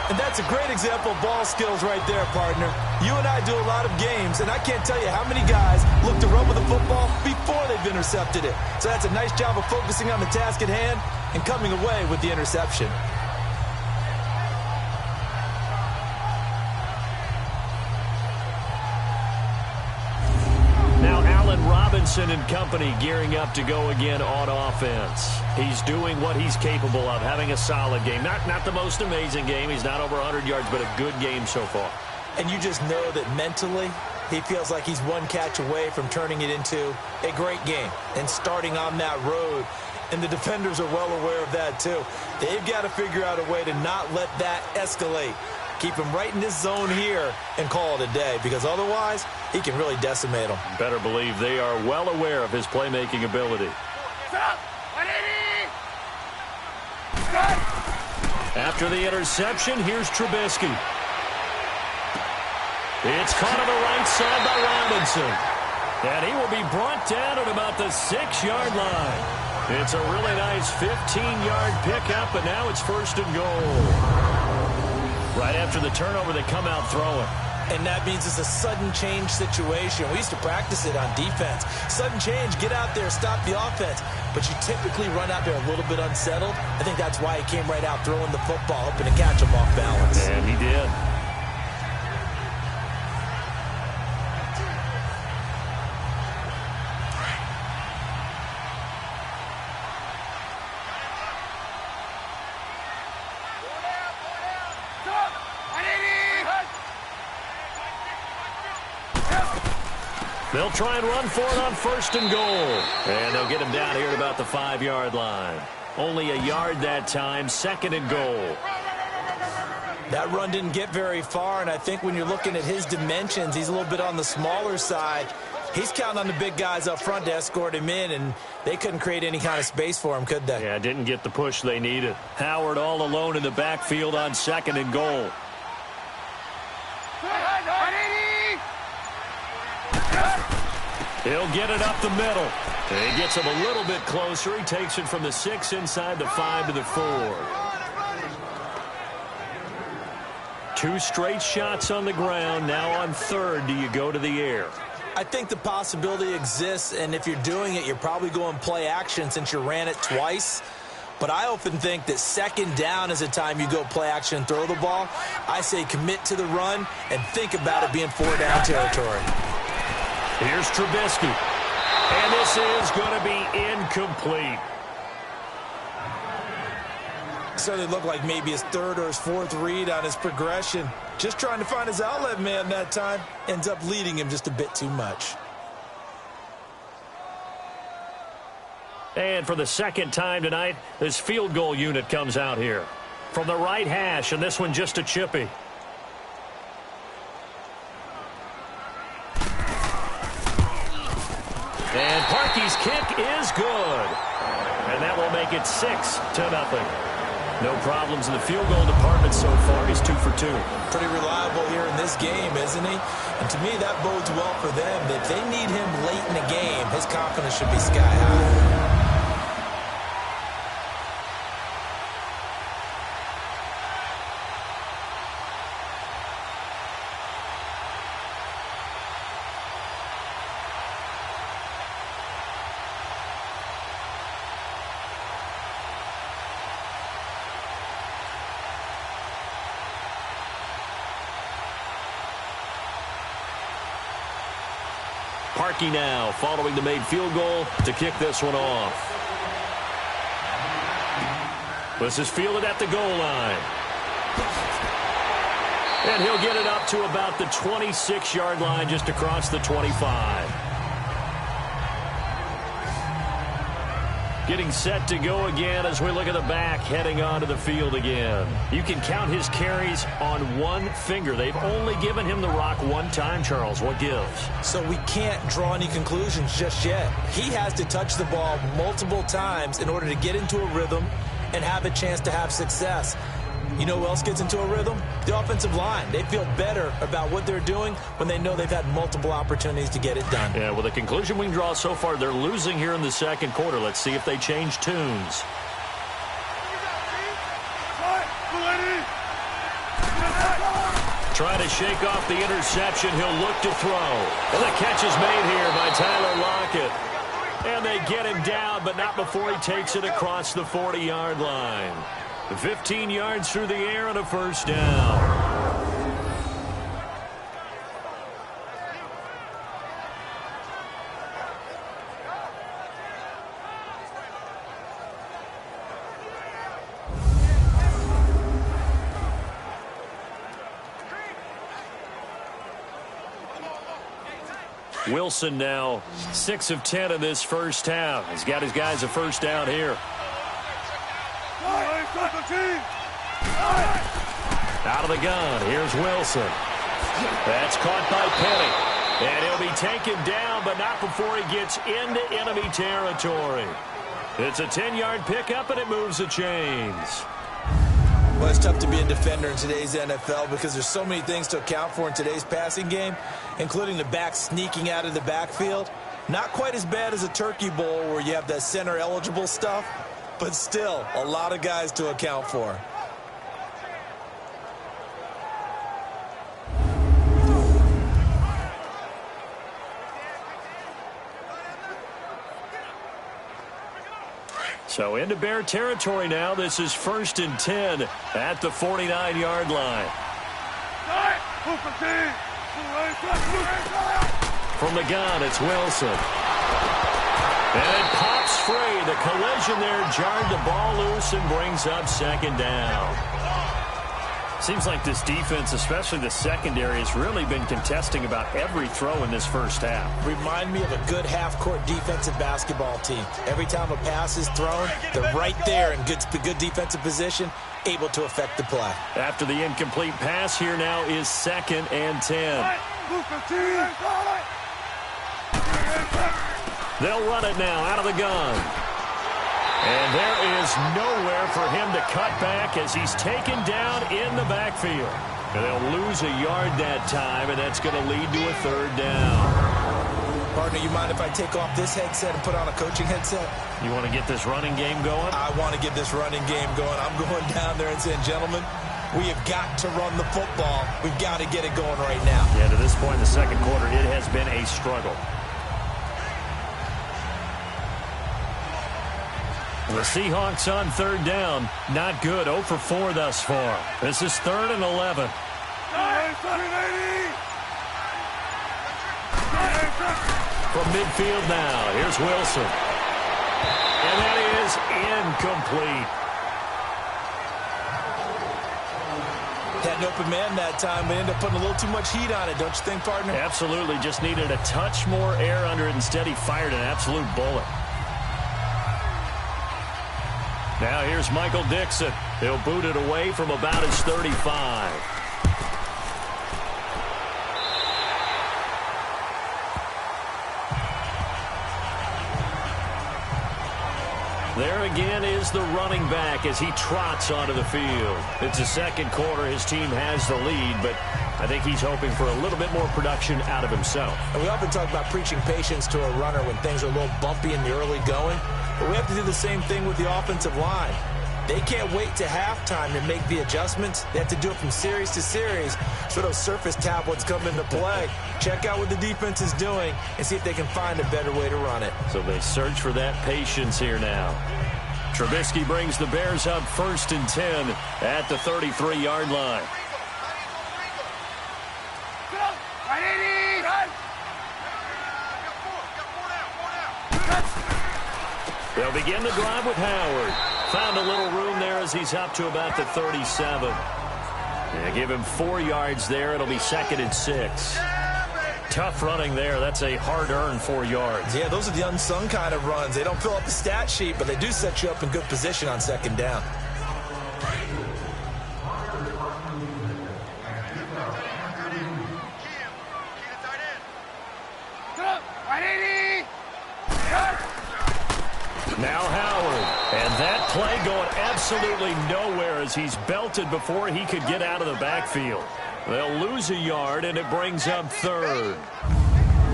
Speaker 3: And that's a great example of ball skills right there, partner. You and I do a lot of games, and I can't tell you how many guys look to run with the football before they've intercepted it. So that's a nice job of focusing on the task at hand and coming away with the interception.
Speaker 2: Robinson and company gearing up to go again on offense. He's doing what he's capable of, having a solid game. Not the most amazing game. He's not over 100 yards, but a good game so far.
Speaker 3: And you just know that mentally he feels like he's one catch away from turning it into a great game and starting on that road. And the defenders are well aware of that too. They've got to figure out a way to not let that escalate. Keep him right in this zone here and call it a day, because otherwise he can really decimate them.
Speaker 2: Better believe they are well aware of his playmaking ability. After the interception, here's Trubisky. It's caught on the right side by Robinson. And he will be brought down at about the 6-yard line. It's a really nice 15-yard pickup, but now it's 1st and goal. Right after the turnover, they come out throwing.
Speaker 3: And that means it's a sudden change situation. We used to practice it on defense. Sudden change, get out there, stop the offense. But you typically run out there a little bit unsettled. I think that's why he came right out throwing the football, hoping to catch him off balance.
Speaker 2: And he did. They'll try and run for it on 1st and goal. And they'll get him down here at about the 5-yard line. Only a yard that time, 2nd and goal.
Speaker 3: That run didn't get very far, and I think when you're looking at his dimensions, he's a little bit on the smaller side. He's counting on the big guys up front to escort him in, and they couldn't create any kind of space for him, could they?
Speaker 2: Yeah, didn't get the push they needed. Howard all alone in the backfield on 2nd and goal. He'll get it up the middle. He gets him a little bit closer. He takes it from the 6 inside the 5 to the 4. 2 straight shots on the ground. Now on 3rd, do you go to the air?
Speaker 3: I think the possibility exists, and if you're doing it, you're probably going play action since you ran it twice. But I often think that 2nd down is the time you go play action and throw the ball. I say commit to the run and think about it being 4-down territory.
Speaker 2: Here's Trubisky. And this is going to be incomplete.
Speaker 3: Certainly looked like maybe his 3rd or his 4th read on his progression. Just trying to find his outlet man that time. Ends up leading him just a bit too much.
Speaker 2: And for the 2nd time tonight, this field goal unit comes out here. From the right hash, and this one just a chippy. And Parkey's kick is good. And that will make it 6-0. No problems in the field goal department so far. He's 2 for 2.
Speaker 3: Pretty reliable here in this game, isn't he? And to me, that bodes well for them. If they need him late in the game, his confidence should be sky high.
Speaker 2: Parkey now following the made field goal to kick this one off. This is fielded at the goal line. And he'll get it up to about the 26-yard line, just across the 25. Getting set to go again as we look at the back, heading onto the field again. You can count his carries on one finger. They've only given him the rock one time, Charles. What gives?
Speaker 3: So we can't draw any conclusions just yet. He has to touch the ball multiple times in order to get into a rhythm and have a chance to have success. You know who else gets into a rhythm? The offensive line. They feel better about what they're doing when they know they've had multiple opportunities to get it done.
Speaker 2: Yeah, well, the conclusion we can draw so far, they're losing here in the 2nd quarter. Let's see if they change tunes. Trying to shake off the interception. He'll look to throw. And the catch is made here by Tyler Lockett. And they get him down, but not before he takes it across the 40-yard line. 15 yards through the air and a 1st down. Wilson now 6 of 10 in this 1st half. He's got his guys a 1st down here. Out of the gun, here's Wilson. That's caught by Penny. And he'll be taken down, but not before he gets into enemy territory. It's a 10-yard pickup, and it moves the chains.
Speaker 3: Well, it's tough to be a defender in today's NFL because there's so many things to account for in today's passing game, including the back sneaking out of the backfield. Not quite as bad as a Turkey Bowl where you have that center-eligible stuff, but still a lot of guys to account for.
Speaker 2: So into Bear territory now. This is 1st and 10 at the 49-yard line. From the gun, it's Wilson. And it pops free. The collision there jarred the ball loose and brings up 2nd down. Seems like this defense, especially the secondary, has really been contesting about every throw in this 1st half.
Speaker 3: Remind me of a good half-court defensive basketball team. Every time a pass is thrown, they're right there in good defensive position, able to affect the play.
Speaker 2: After the incomplete pass, here now is 2nd and 10. They'll run it now out of the gun. And there is nowhere for him to cut back as he's taken down in the backfield. And they'll lose a yard that time, and that's going to lead to a third down.
Speaker 3: Partner, you mind if I take off this headset and put on a coaching headset?
Speaker 2: You want to get this running game going?
Speaker 3: I want to get this running game going. I'm going down there and saying, gentlemen, we have got to run the football. We've got to get it going right now.
Speaker 2: Yeah, to this point in the second quarter, it has been a struggle. The Seahawks on third down. Not good. 0 for 4 thus far. This is 3rd and 11. From midfield now, here's Wilson. And that is incomplete.
Speaker 3: Had an open man that time, but ended up putting a little too much heat on it, don't you think, partner?
Speaker 2: Absolutely. Just needed a touch more air under it. Instead, he fired an absolute bullet. Now here's Michael Dixon. He'll boot it away from about his 35. There again is the running back as he trots onto the field. It's the second quarter. His team has the lead, but I think he's hoping for a little bit more production out of himself.
Speaker 3: And we often talk about preaching patience to a runner when things are a little bumpy in the early going. But we have to do the same thing with the offensive line. They can't wait to halftime to make the adjustments. They have to do it from series to series so those surface tablets come into play. Check out what the defense is doing and see if they can find a better way to run it.
Speaker 2: So they search for that patience here now. Trubisky brings the Bears up 1st and 10 at the 33-yard line. They'll begin the drive with Howard. Found a little room there as he's up to about the 37. Yeah, give him 4 yards there. It'll be 2nd and 6. Tough running there. That's a hard-earned 4 yards.
Speaker 3: Yeah, those are the unsung kind of runs. They don't fill up the stat sheet, but they do set you up in good position on 2nd down.
Speaker 2: Now Howard, and that play going absolutely nowhere as he's belted before he could get out of the backfield. They'll lose a yard, and it brings up 3rd.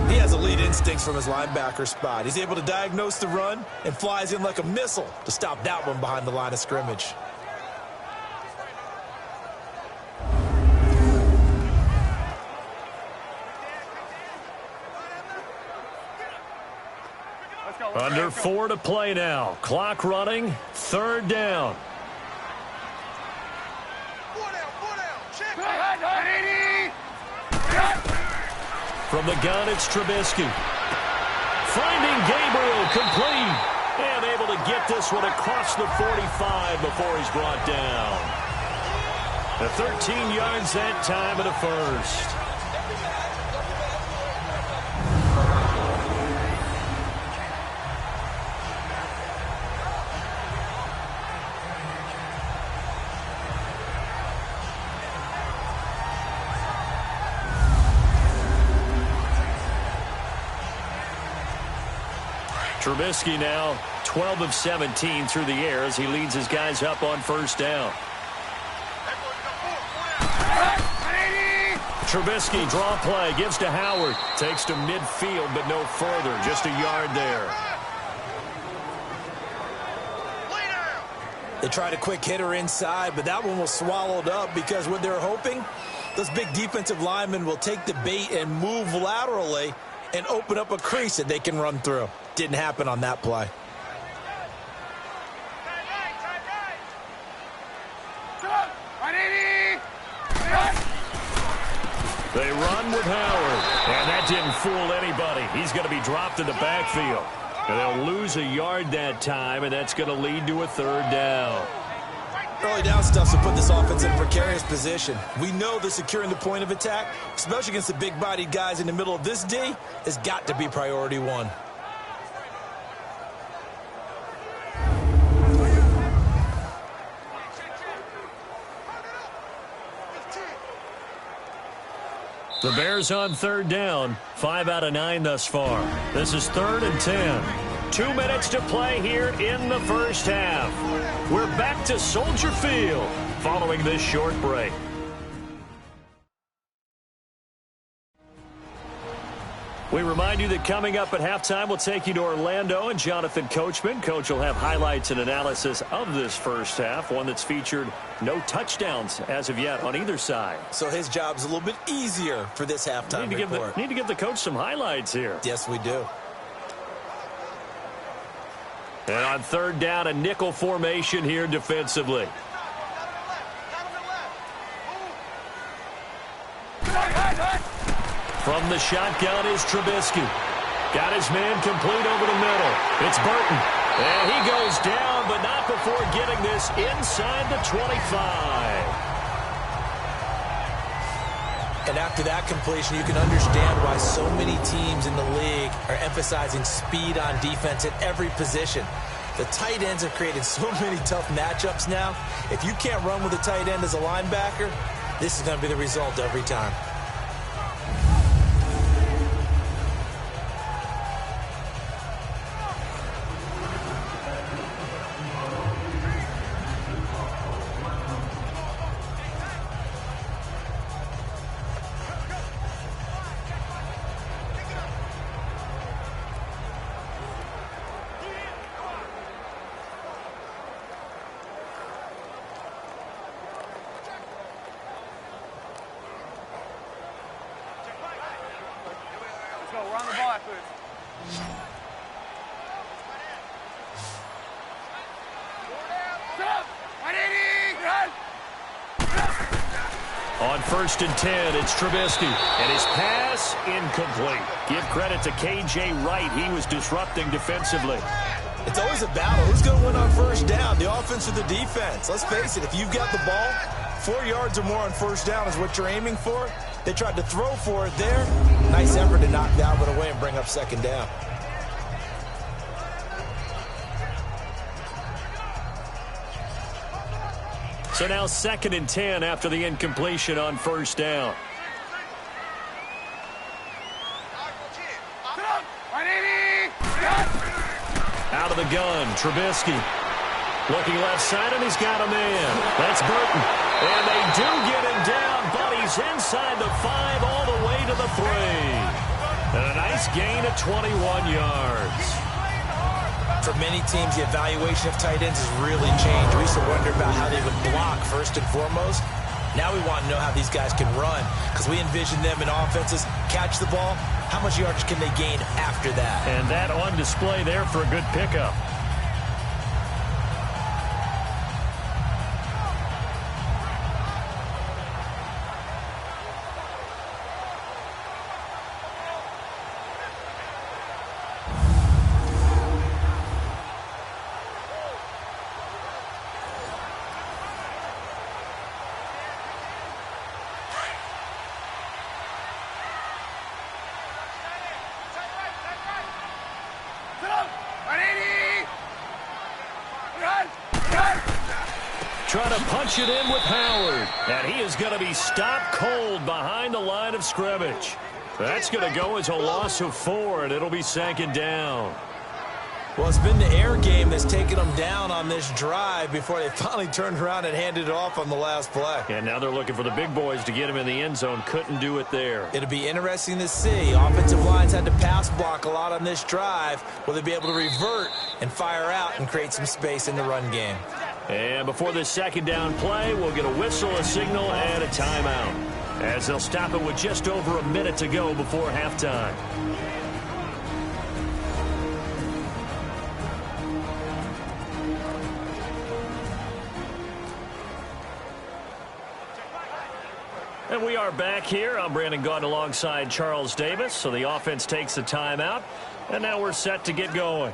Speaker 3: He has elite instincts from his linebacker spot. He's able to diagnose the run and flies in like a missile to stop that one behind the line of scrimmage.
Speaker 2: Under 4 to play now. Clock running. 3rd down. From the gun, it's Trubisky. Finding Gabriel complete. And able to get this one across the 45 before he's brought down. The 13 yards that time of the 1st. Trubisky now 12 of 17 through the air as he leads his guys up on 1st down. Trubisky draw play, gives to Howard. Takes to midfield, but no further. Just a yard there.
Speaker 3: They tried a quick hitter inside, but that one was swallowed up because what they're hoping, those big defensive linemen will take the bait and move laterally and open up a crease that they can run through. Didn't happen on that play.
Speaker 2: They run with Howard, and that didn't fool anybody. He's going to be dropped in the backfield. And they'll lose a yard that time, and that's going to lead to a 3rd down.
Speaker 3: Early down stuff to put this offense in a precarious position. We know that securing the point of attack, especially against the big-bodied guys in the middle of this D, has got to be priority 1.
Speaker 2: The Bears on third down, 5 out of 9 thus far. This is 3rd and 10. 2 minutes to play here in the first half. We're back to Soldier Field following this short break. We remind you that coming up at halftime, we'll take you to Orlando and Jonathan Coachman. Coach will have highlights and analysis of this first half, one that's featured no touchdowns as of yet on either side.
Speaker 3: So his job's a little bit easier for this halftime report.
Speaker 2: Need to give the coach some highlights here.
Speaker 3: Yes, we do.
Speaker 2: And on third down, a nickel formation here defensively. From the shotgun is Trubisky. Got his man complete over the middle. It's Burton. And he goes down, but not before getting this inside the 25.
Speaker 3: And after that completion, you can understand why so many teams in the league are emphasizing speed on defense at every position. The tight ends have created so many tough matchups now. If you can't run with a tight end as a linebacker, this is going to be the result every time.
Speaker 2: On 1st and 10, it's Trubisky, and his pass incomplete. Give credit to K.J. Wright. He was disrupting defensively.
Speaker 3: It's always a battle. Who's going to win on first down, the offense or the defense? Let's face it, if you've got the ball, 4 yards or more on first down is what you're aiming for. They tried to throw for it there. Nice effort to knock that one away and bring up second down.
Speaker 2: So now 2nd and 10 after the incompletion on first down. Out of the gun, Trubisky. Looking left side, and he's got a man. That's Burton. And they do get him down, but he's inside the 5 all the way to the 3. And a nice gain of 21 yards.
Speaker 3: For many teams, the evaluation of tight ends has really changed. We used to wonder about how they would block first and foremost. Now we want to know how these guys can run, because we envision them in offenses catch the ball. How much yardage can they gain after that?
Speaker 2: And that on display there for a good pickup. Trying to punch it in with Howard. And he is going to be stopped cold behind the line of scrimmage. That's going to go as a loss of 4, and it'll be 2nd down.
Speaker 3: Well, it's been the air game that's taken them down on this drive before they finally turned around and handed it off on the last play.
Speaker 2: And now they're looking for the big boys to get him in the end zone. Couldn't do it there.
Speaker 3: It'll be interesting to see. Offensive lines had to pass block a lot on this drive. Will they be able to revert and fire out and create some space in the run game?
Speaker 2: And before this 2nd down play, we'll get a whistle, a signal, and a timeout, as they'll stop it with just over a minute to go before halftime. And we are back here. I'm Brandon Gaudin alongside Charles Davis. So the offense takes a timeout, and now we're set to get going.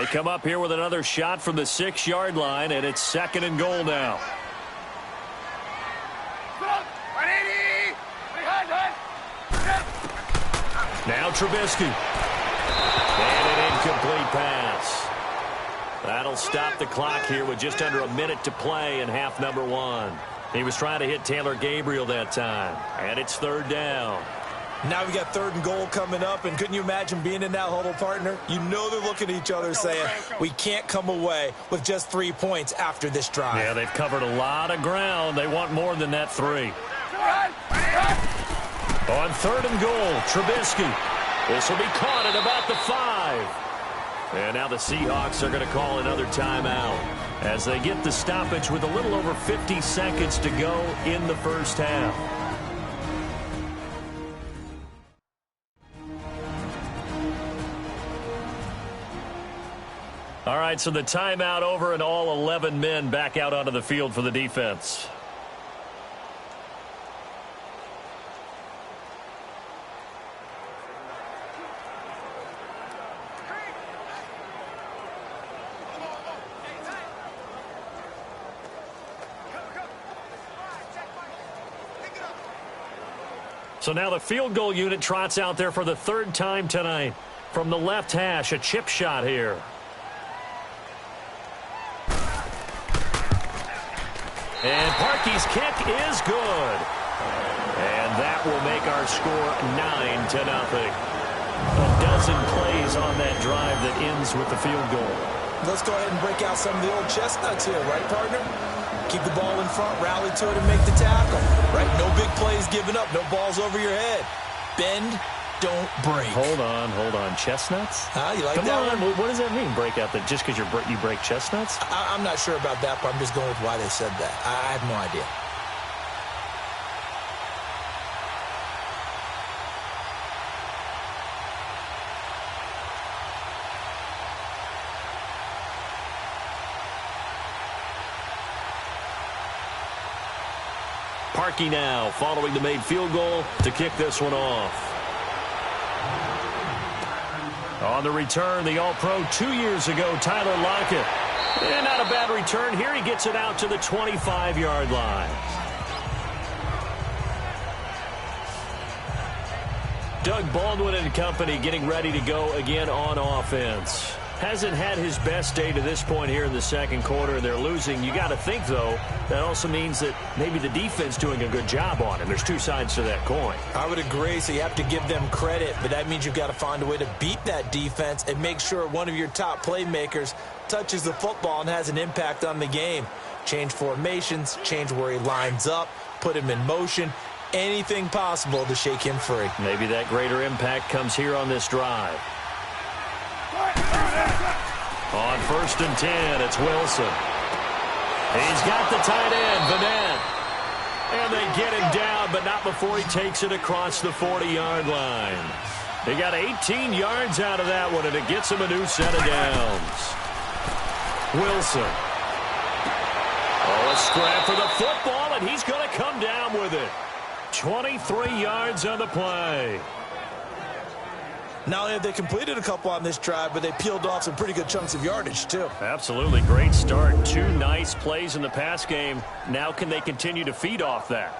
Speaker 2: They come up here with another shot from the 6-yard line, and it's 2nd and goal now. Now Trubisky. And an incomplete pass. That'll stop the clock here with just under a minute to play in half number 1. He was trying to hit Taylor Gabriel that time. And it's 3rd down.
Speaker 3: Now we got 3rd and goal coming up, and couldn't you imagine being in that huddle, partner? You know they're looking at each other saying, we can't come away with just 3 points after this drive.
Speaker 2: Yeah, they've covered a lot of ground. They want more than that 3. On 3rd and goal, Trubisky. This will be caught at about the 5. And now the Seahawks are going to call another timeout as they get the stoppage with a little over 50 seconds to go in the first half. All right, so the timeout over and all 11 men back out onto the field for the defense. So now the field goal unit trots out there for the 3rd time tonight. From the left hash, a chip shot here. And Parkey's kick is good. And that will make our score 9-0. A dozen plays on that drive that ends with the field goal.
Speaker 3: Let's go ahead and break out some of the old chestnuts here, right, partner? Keep the ball in front, rally to it, and make the tackle. Right? No big plays given up, no balls over your head. Bend, don't break.
Speaker 2: Hold on. Chestnuts?
Speaker 3: You like
Speaker 2: Come
Speaker 3: that
Speaker 2: on.
Speaker 3: one?
Speaker 2: What does that mean, break out? That just because you break chestnuts?
Speaker 3: I'm not sure about that, but I'm just going with why they said that. I have no idea.
Speaker 2: Parkey now following the made field goal to kick this one off. On the return, the All-Pro 2 years ago, Tyler Lockett. And not a bad return here. He gets it out to the 25-yard line. Doug Baldwin and company getting ready to go again on offense. Hasn't had his best day to this point here in the second quarter, and they're losing. You got to think, though, that also means that maybe the defense doing a good job on him. There's two sides to that coin.
Speaker 3: I would agree, so you have to give them credit, but that means you've got to find a way to beat that defense and make sure one of your top playmakers touches the football and has an impact on the game. Change formations, change where he lines up, put him in motion, anything possible to shake him free.
Speaker 2: Maybe that greater impact comes here on this drive. On 1st and 10, it's Wilson. He's got the tight end, Vanette. And they get him down, but not before he takes it across the 40-yard line. He got 18 yards out of that one, and it gets him a new set of downs. Wilson. Oh, a scrap for the football, and he's going to come down with it. 23 yards on the play.
Speaker 3: Not only have they completed a couple on this drive, but they peeled off some pretty good chunks of yardage, too.
Speaker 2: Absolutely. Great start. 2 nice plays in the pass game. Now can they continue to feed off that?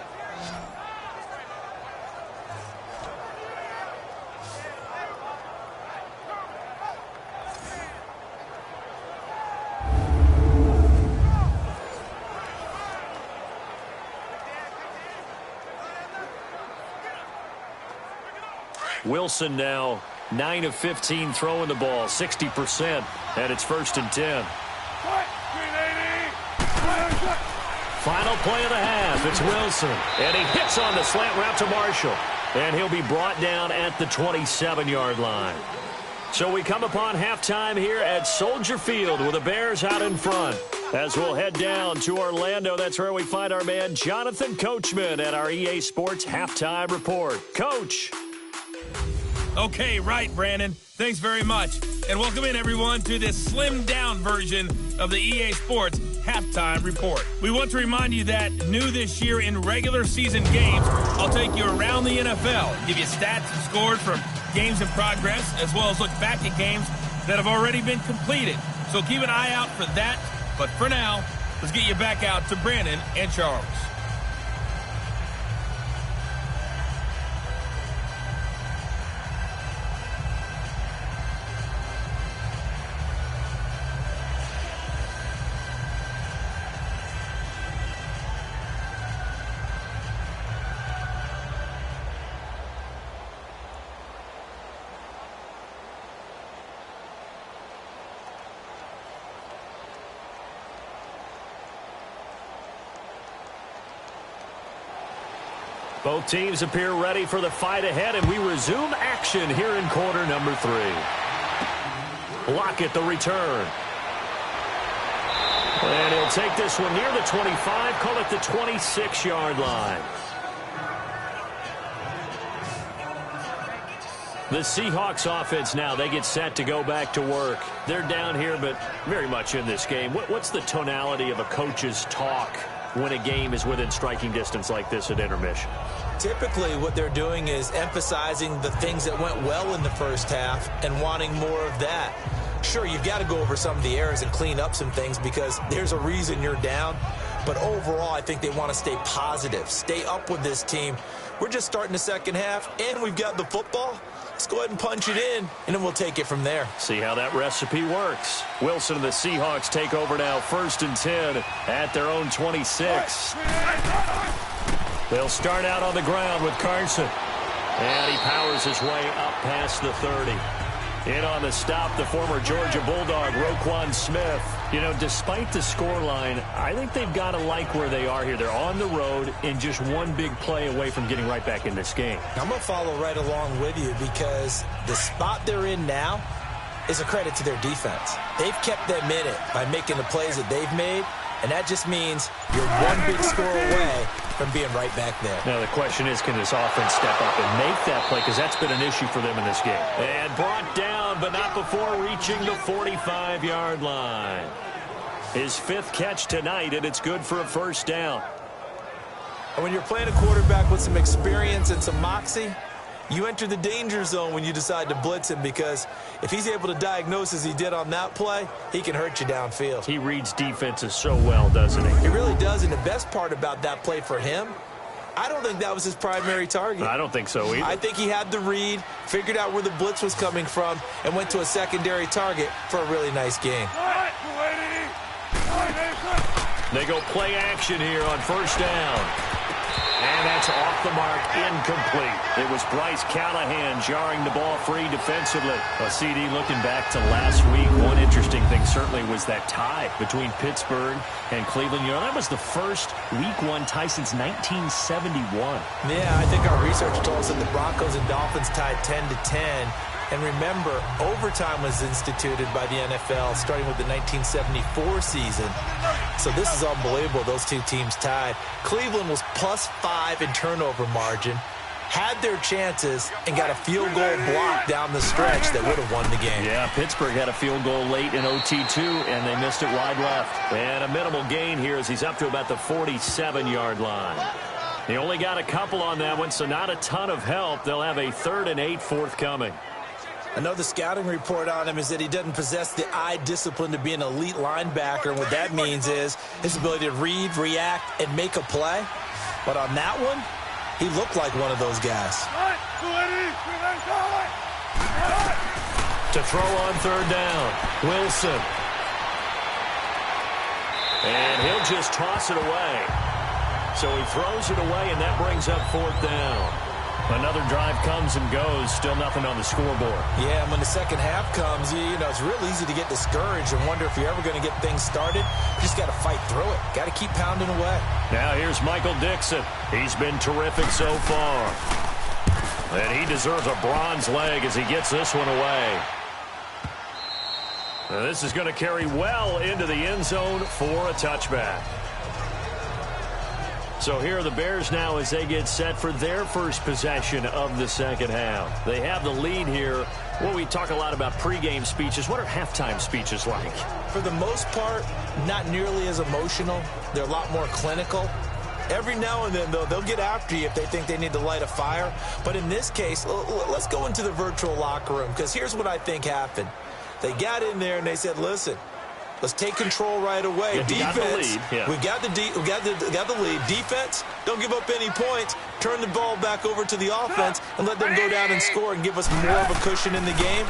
Speaker 2: Wilson now 9 of 15 throwing the ball, 60%, and it's 1st and 10. Final play of the half, it's Wilson, and he hits on the slant route to Marshall, and he'll be brought down at the 27-yard line. So we come upon halftime here at Soldier Field with the Bears out in front. As we'll head down to Orlando, that's where we find our man Jonathan Coachman at our EA Sports Halftime Report. Coach.
Speaker 1: Okay, right, Brandon. Thanks very much. And welcome in, everyone, to this slimmed-down version of the EA Sports Halftime Report. We want to remind you that new this year in regular season games, I'll take you around the NFL, give you stats and scores from games in progress, as well as look back at games that have already been completed. So keep an eye out for that. But for now, let's get you back out to Brandon and Charles.
Speaker 2: Both teams appear ready for the fight ahead, and we resume action here in quarter number 3. Lockett the return. And he'll take this one near the 25, call it the 26-yard line. The Seahawks offense now, they get set to go back to work. They're down here, but very much in this game. What's the tonality of a coach's talk when a game is within striking distance like this at intermission?
Speaker 3: Typically, what they're doing is emphasizing the things that went well in the first half and wanting more of that. Sure, you've got to go over some of the errors and clean up some things because there's a reason you're down. But overall, I think they want to stay positive, stay up with this team. We're just starting the second half, and we've got the football. Let's go ahead and punch it in, and then we'll take it from there.
Speaker 2: See how that recipe works. Wilson and the Seahawks take over now, 1st and 10 at their own 26. They'll start out on the ground with Carson. And he powers his way up past the 30. In on the stop, the former Georgia Bulldog, Roquan Smith. You know, despite the scoreline, I think they've got to like where they are here. They're on the road and just one big play away from getting right back in this game.
Speaker 3: I'm going to follow right along with you because the spot they're in now is a credit to their defense. They've kept them in it by making the plays that they've made, and that just means you're one big score away from being right back there.
Speaker 2: Now, the question is, can this offense step up and make that play? Because that's been an issue for them in this game. And brought down, but not before reaching the 45-yard line. His 5th catch tonight, and it's good for a first down.
Speaker 3: And when you're playing a quarterback with some experience and some moxie, you enter the danger zone when you decide to blitz him, because if he's able to diagnose as he did on that play, he can hurt you downfield.
Speaker 2: He reads defenses so well, doesn't he?
Speaker 3: He really does, and the best part about that play for him, I don't think that was his primary target.
Speaker 2: I don't think so either.
Speaker 3: I think he had the read, figured out where the blitz was coming from, and went to a secondary target for a really nice game.
Speaker 2: They go play action here on 1st down. And that's off the mark, incomplete. It was Bryce Callahan jarring the ball free defensively. A CD looking back to last week. One interesting thing certainly was that tie between Pittsburgh and Cleveland. You know, that was the first Week 1 tie since 1971.
Speaker 3: Yeah, I think our research told us that the Broncos and Dolphins tied 10-10. And remember, overtime was instituted by the NFL starting with the 1974 season. So this is unbelievable, those two teams tied. Cleveland was +5 in turnover margin, had their chances, and got a field goal block down the stretch that would have won the game.
Speaker 2: Yeah, Pittsburgh had a field goal late in OT too, and they missed it wide left. And a minimal gain here as he's up to about the 47-yard line. He only got a couple on that one, so not a ton of help. They'll have a 3rd and 8 forthcoming.
Speaker 3: Another scouting report on him is that he doesn't possess the eye discipline to be an elite linebacker. And what that means is his ability to read, react, and make a play. But on that one, he looked like one of those guys.
Speaker 2: To throw on 3rd down, Wilson. And he'll just toss it away. So he throws it away, and that brings up 4th down. Another drive comes and goes, still nothing on the scoreboard.
Speaker 3: Yeah, and when the second half comes, you know, it's real easy to get discouraged and wonder if you're ever going to get things started. You just got to fight through it. Got to keep pounding away.
Speaker 2: Now here's Michael Dixon. He's been terrific so far. And he deserves a bronze leg as he gets this one away. Now this is going to carry well into the end zone for a touchback. So here are the Bears now as they get set for their first possession of the second half. They have the lead here. Well, we talk a lot about pregame speeches. What are halftime speeches like?
Speaker 3: For the most part, not nearly as emotional. They're a lot more clinical. Every now and then, though, they'll get after you if they think they need to light a fire. But in this case, let's go into the virtual locker room, because here's what I think happened. They got in there and they said, listen, let's take control right away.
Speaker 2: Yeah,
Speaker 3: Defense,
Speaker 2: we
Speaker 3: got the lead. Defense, don't give up any points. Turn the ball back over to the offense and let them go down and score and give us more of a cushion in the game.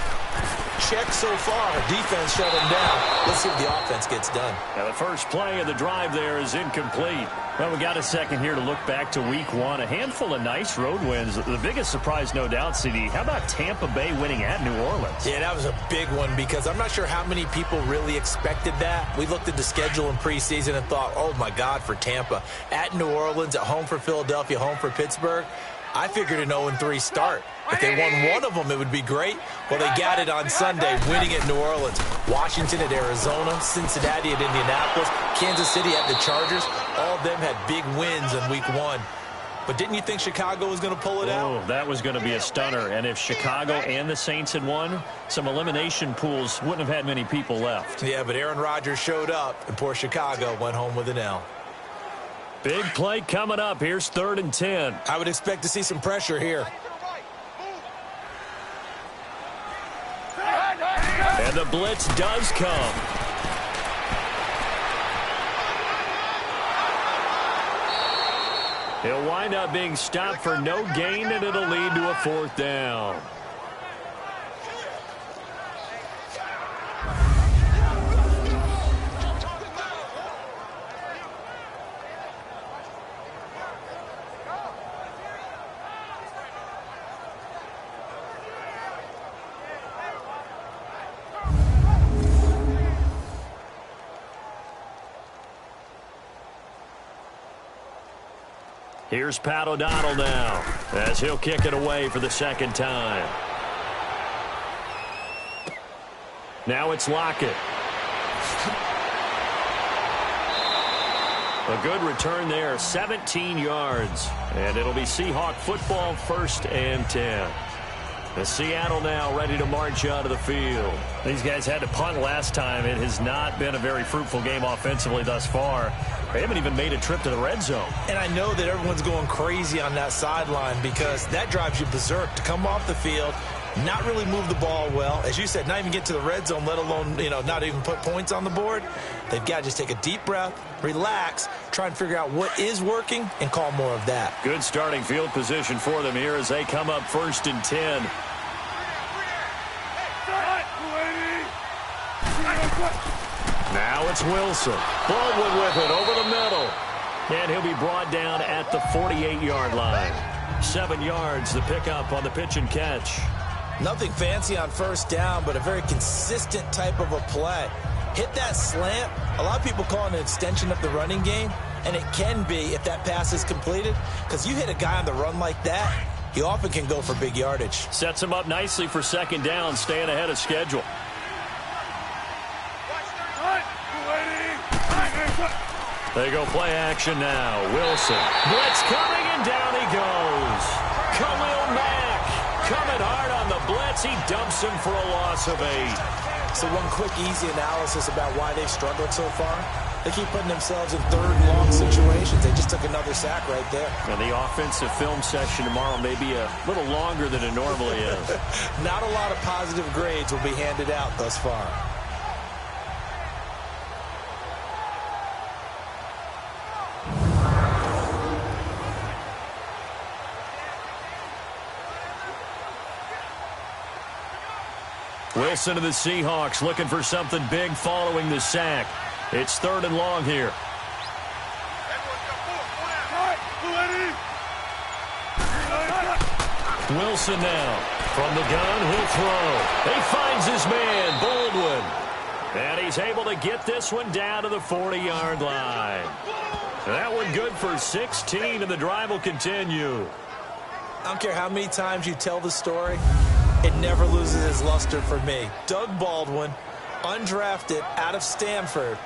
Speaker 3: Check so far. Defense shut them down. Let's see if the offense gets done.
Speaker 2: Now the first play of the drive there is incomplete. Well, we got a second here to look back to week one. A handful of nice road wins. The biggest surprise, no doubt, CD. How about Tampa Bay winning at New Orleans?
Speaker 3: Yeah, that was a big one because I'm not sure how many people really expected that. We looked at the schedule in preseason and thought, oh, my God, for Tampa. At New Orleans, at home for Philadelphia, home for Pittsburgh. I figured an 0-3 start. If they won one of them, it would be great. Well, they got it on Sunday, winning at New Orleans. Washington at Arizona, Cincinnati at Indianapolis, Kansas City at the Chargers. All of them had big wins in week one. But didn't you think Chicago was going to pull it out?
Speaker 2: Oh, that was going to be a stunner. And if Chicago and the Saints had won, some elimination pools wouldn't have had many people left.
Speaker 3: Yeah, but Aaron Rodgers showed up, and poor Chicago went home with an L.
Speaker 2: Big play coming up. Here's 3rd and 10.
Speaker 3: I would expect to see some pressure here.
Speaker 2: And the blitz does come. He'll wind up being stopped for no gain, and it'll lead to a 4th down. Here's Pat O'Donnell now as he'll kick it away for the 2nd time. Now it's Lockett. A good return there, 17 yards. And it'll be Seahawk football, 1st and 10. The Seattle now ready to march out of the field. These guys had to punt last time. It has not been a very fruitful game offensively thus far. They haven't even made a trip to the red zone.
Speaker 3: And I know that everyone's going crazy on that sideline because that drives you berserk to come off the field, not really move the ball well. As you said, not even get to the red zone, let alone, not even put points on the board. They've got to just take a deep breath, relax, try and figure out what is working, and call more of that.
Speaker 2: Good starting field position for them here as they come up 1st and 10. Now it's Wilson. Baldwin with it over the middle. And he'll be brought down at the 48-yard line. 7 yards, the pickup on the pitch and catch.
Speaker 3: Nothing fancy on 1st down, but a very consistent type of a play. Hit that slant. A lot of people call it an extension of the running game, and it can be if that pass is completed, because you hit a guy on the run like that, he often can go for big yardage.
Speaker 2: Sets him up nicely for 2nd down, staying ahead of schedule. They go play action now. Wilson. Blitz coming, and down he goes. Khalil Mack coming hard on the blitz. He dumps him for a loss of 8.
Speaker 3: So one quick, easy analysis about why they've struggled so far. They keep putting themselves in 3rd and long situations. They just took another sack right there.
Speaker 2: Now the offensive film session tomorrow may be a little longer than it normally is.
Speaker 3: Not a lot of positive grades will be handed out thus far.
Speaker 2: Wilson to the Seahawks looking for something big following the sack. It's 3rd and long here. Wilson now. From the gun, he'll throw. He finds his man, Baldwin. And he's able to get this one down to the 40-yard line. That one good for 16, and the drive will continue.
Speaker 3: I don't care how many times you tell the story, it never loses its luster for me. Doug Baldwin, undrafted out of Stanford,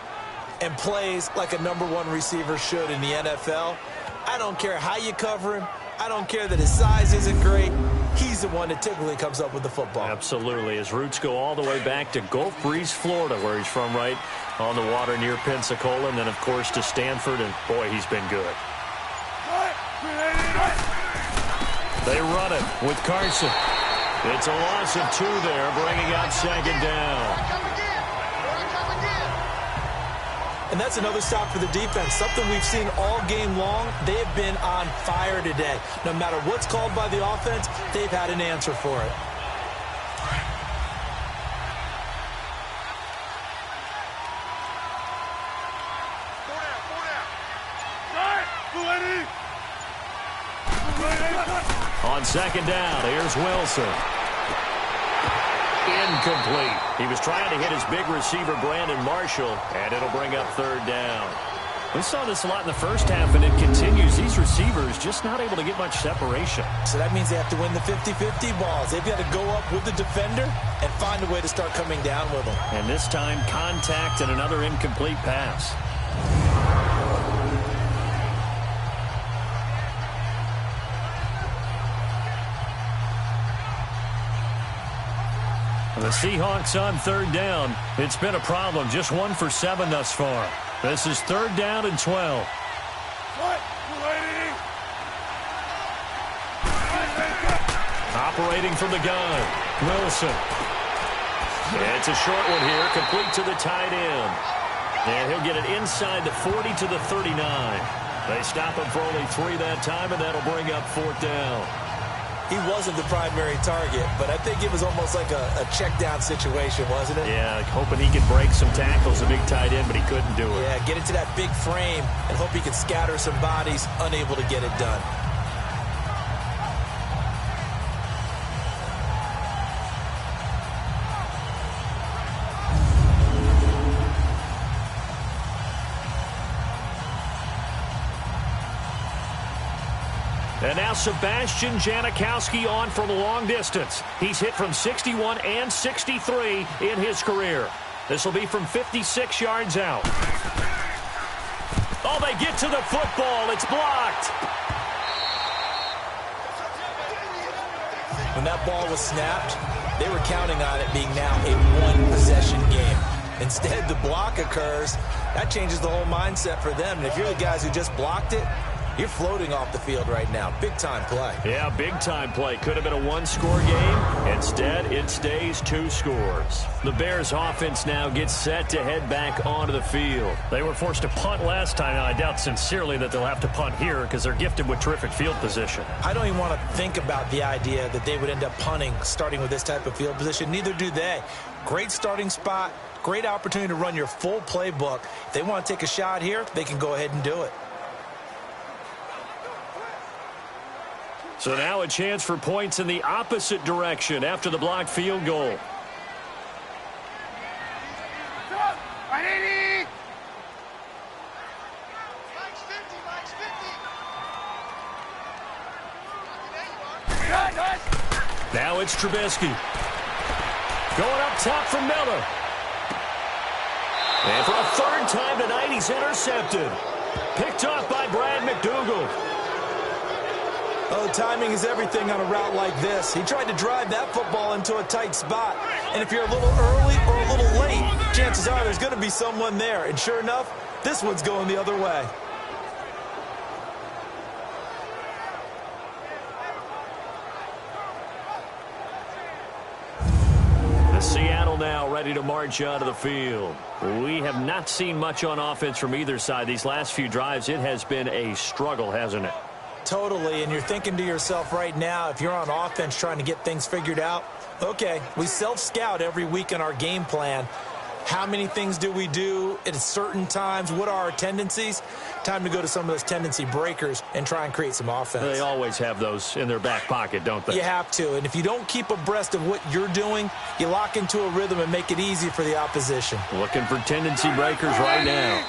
Speaker 3: and plays like a #1 receiver should in the NFL. I don't care how you cover him. I don't care that his size isn't great. He's the one that typically comes up with the football.
Speaker 2: Absolutely. His roots go all the way back to Gulf Breeze, Florida, where he's from, right on the water near Pensacola, and then, of course, to Stanford, and, boy, he's been good. They run it with Carson. It's a loss of 2 there, bringing up second down.
Speaker 3: And that's another stop for the defense. Something we've seen all game long. They have been on fire today. No matter what's called by the offense, they've had an answer for it.
Speaker 2: On second down, here's Wilson. Incomplete. He was trying to hit his big receiver, Brandon Marshall, and it'll bring up third down. We saw this a lot in the first half, and it continues. These receivers just not able to get much separation.
Speaker 3: So that means they have to win the 50-50 balls. They've got to go up with the defender and find a way to start coming down with them.
Speaker 2: And this time, contact and another incomplete pass. The Seahawks on third down. It's been a problem. Just 1 for 7 thus far. This is third down and 12. Operating from the gun, Wilson. It's a short one here, complete to the tight end. And he'll get it inside the 40 to the 39. They stop him for only 3 that time, and that'll bring up fourth down.
Speaker 3: He wasn't the primary target, but I think it was almost like a check-down situation, wasn't it?
Speaker 2: Yeah, hoping he could break some tackles, a big tight end, but he couldn't do it.
Speaker 3: Yeah, get into that big frame and hope he could scatter some bodies, unable to get it done.
Speaker 2: And now Sebastian Janikowski on from a long distance. He's hit from 61 and 63 in his career. This will be from 56 yards out. Oh, they get to the football. It's blocked.
Speaker 3: When that ball was snapped, they were counting on it being now a one-possession game. Instead, the block occurs. That changes the whole mindset for them. And if you're the guys who just blocked it, you're floating off the field right now. Big-time play.
Speaker 2: Yeah, big-time play. Could have been a one-score game. Instead, it stays 2 scores. The Bears offense now gets set to head back onto the field. They were forced to punt last time. Now, I doubt sincerely that they'll have to punt here because they're gifted with terrific field position.
Speaker 3: I don't even want to think about the idea that they would end up punting starting with this type of field position. Neither do they. Great starting spot. Great opportunity to run your full playbook. If they want to take a shot here, they can go ahead and do it.
Speaker 2: So now a chance for points in the opposite direction after the blocked field goal. Now it's Trubisky. Going up top from Miller. And for a third time tonight, he's intercepted. Picked off by Brad McDougal.
Speaker 3: Oh, timing is everything on a route like this. He tried to drive that football into a tight spot. And if you're a little early or a little late, chances are there's going to be someone there. And sure enough, this one's going the other way.
Speaker 2: Seattle now ready to march onto the field. We have not seen much on offense from either side. These last few drives, it has been a struggle, hasn't it?
Speaker 3: Totally, and you're thinking to yourself right now, if you're on offense trying to get things figured out, okay, we self-scout every week in our game plan. How many things do we do at certain times? What are our tendencies? Time to go to some of those tendency breakers and try and create some offense.
Speaker 2: They always have those in their back pocket, don't they?
Speaker 3: You have to, and if you don't keep abreast of what you're doing, you lock into a rhythm and make it easy for the opposition.
Speaker 2: Looking for tendency breakers right now.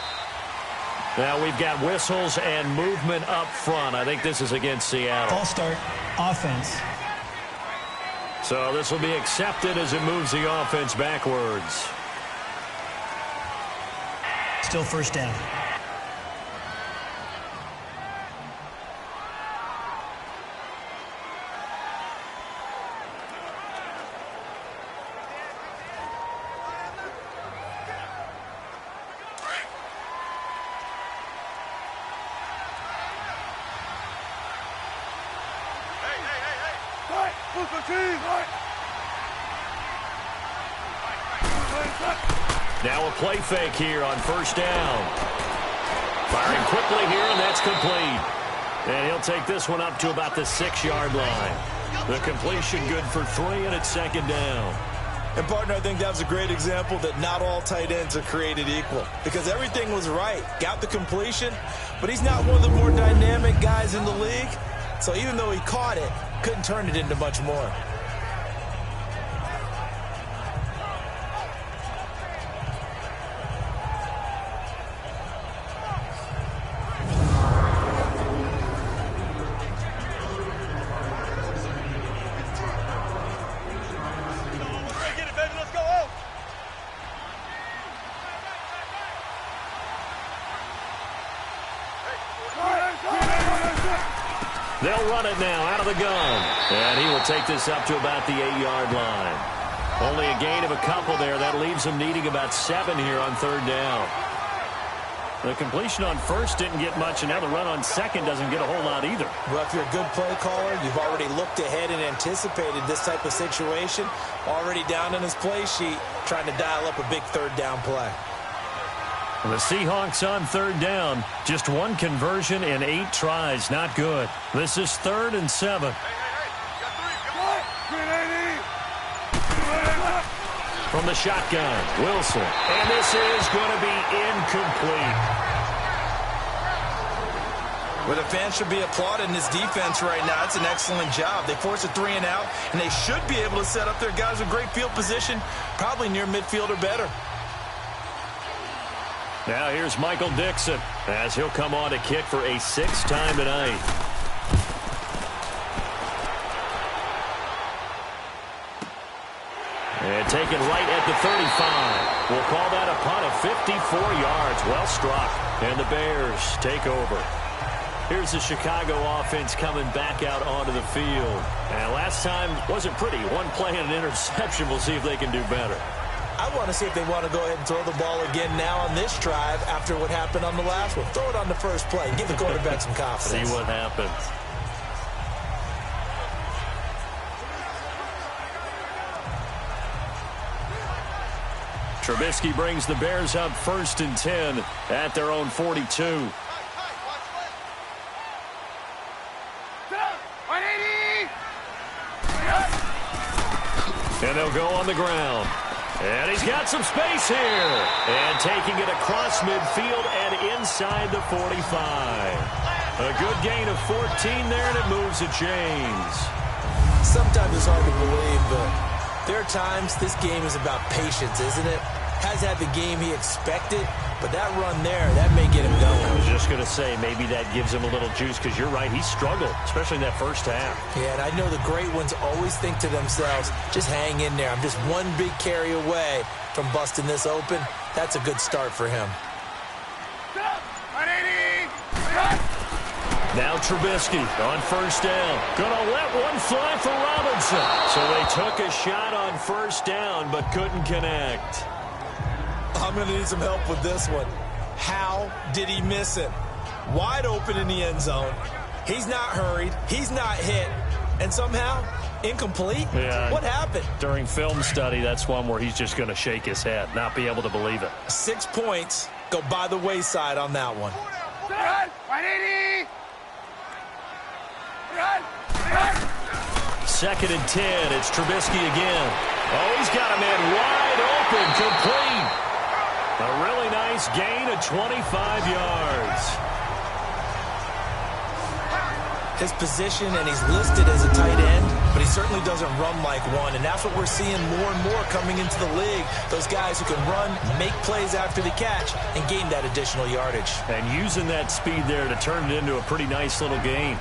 Speaker 2: Now we've got whistles and movement up front. I think this is against Seattle.
Speaker 6: False start, offense.
Speaker 2: So this will be accepted as it moves the offense backwards.
Speaker 6: Still first down.
Speaker 4: Hey! Look, team!
Speaker 2: Now a play fake here on first down. Firing quickly here, and that's complete. And he'll take this one up to about the 6-yard line. The completion good for 3, and it's second down.
Speaker 3: And, partner, I think that was a great example that not all tight ends are created equal, because everything was right. Got the completion, but he's not one of the more dynamic guys in the league. So even though he caught it, couldn't turn it into much more.
Speaker 2: They'll run it now out of the gun. And he will take this up to about the 8-yard line. Only a gain of a couple there. That leaves him needing about 7 here on third down. The completion on first didn't get much, and now the run on second doesn't get a whole lot either.
Speaker 3: Well, if you're a good play caller, you've already looked ahead and anticipated this type of situation. Already down in his play sheet, trying to dial up a big third down play.
Speaker 2: The Seahawks on third down. Just one conversion in 8 tries. Not good. This is 3rd and 7. From the shotgun, Wilson. And this is going to be incomplete.
Speaker 3: Well, the fans should be applauding this defense right now. It's an excellent job. They forced a 3 and out, and they should be able to set up their guys with great field position, probably near midfield or better.
Speaker 2: Now here's Michael Dixon as he'll come on to kick for a 6th time tonight. And taken right at the 35. We'll call that a punt of 54 yards. Well struck. And the Bears take over. Here's the Chicago offense coming back out onto the field. And last time wasn't pretty. One play and an interception. We'll see if they can do better.
Speaker 3: I want to see if they want to go ahead and throw the ball again now on this drive after what happened on the last one. Throw it on the first play. Give the quarterback some confidence.
Speaker 2: See what happens. Trubisky brings the Bears up 1st and 10 at their own 42. And they'll go on the ground. And he's got some space here. And taking it across midfield and inside the 45. A good gain of 14 there, and it moves the chains.
Speaker 3: Sometimes it's hard to believe, but there are times this game is about patience, isn't it? Has had the game he expected, but that run there, that may get him going.
Speaker 2: I was just going to say, maybe that gives him a little juice, because you're right, he struggled, especially in that first half.
Speaker 3: Yeah, and I know the great ones always think to themselves, just hang in there. I'm just one big carry away from busting this open. That's a good start for him.
Speaker 2: Now Trubisky on first down. Gonna let one fly for Robinson. So they took a shot on first down, but couldn't connect.
Speaker 3: I'm going to need some help with this one. How did he miss it? Wide open in the end zone. He's not hurried. He's not hit. And somehow, incomplete?
Speaker 2: Yeah.
Speaker 3: What happened?
Speaker 2: During film study, that's one where he's just going to shake his head, not be able to believe it.
Speaker 3: 6 points go by the wayside on that one.
Speaker 2: 2nd and 10. It's Trubisky again. Oh, he's got a man wide open, complete. A really nice gain of 25 yards.
Speaker 3: His position, and he's listed as a tight end, but he certainly doesn't run like one, and that's what we're seeing more and more coming into the league. Those guys who can run, make plays after the catch, and gain that additional yardage.
Speaker 2: And using that speed there to turn it into a pretty nice little gain.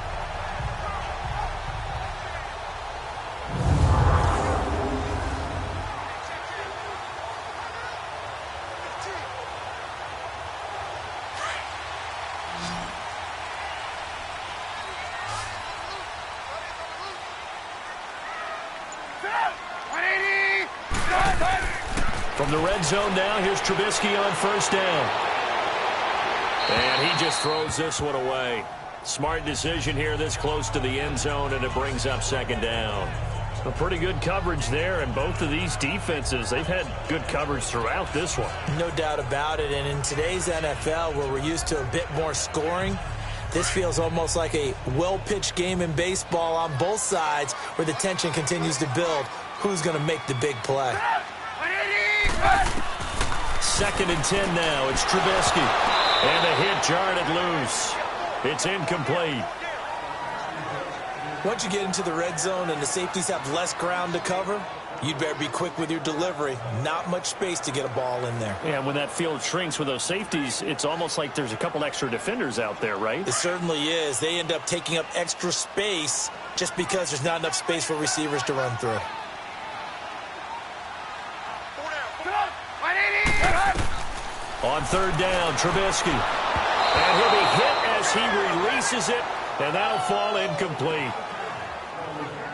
Speaker 2: From the red zone now, here's Trubisky on first down. And he just throws this one away. Smart decision here this close to the end zone, and it brings up second down. A pretty good coverage there, and both of these defenses, they've had good coverage throughout this one.
Speaker 3: No doubt about it, and in today's NFL, where we're used to a bit more scoring, this feels almost like a well-pitched game in baseball on both sides where the tension continues to build. Who's going to make the big play?
Speaker 2: 2nd and 10 now. It's Trubisky. And a hit jarred loose. It's incomplete.
Speaker 3: Once you get into the red zone and the safeties have less ground to cover, you'd better be quick with your delivery. Not much space to get a ball in there.
Speaker 2: Yeah, when that field shrinks with those safeties, it's almost like there's a couple extra defenders out there, right?
Speaker 3: It certainly is. They end up taking up extra space just because there's not enough space for receivers to run through.
Speaker 2: On 3rd down, Trubisky. And he'll be hit as he releases it, and that'll fall incomplete.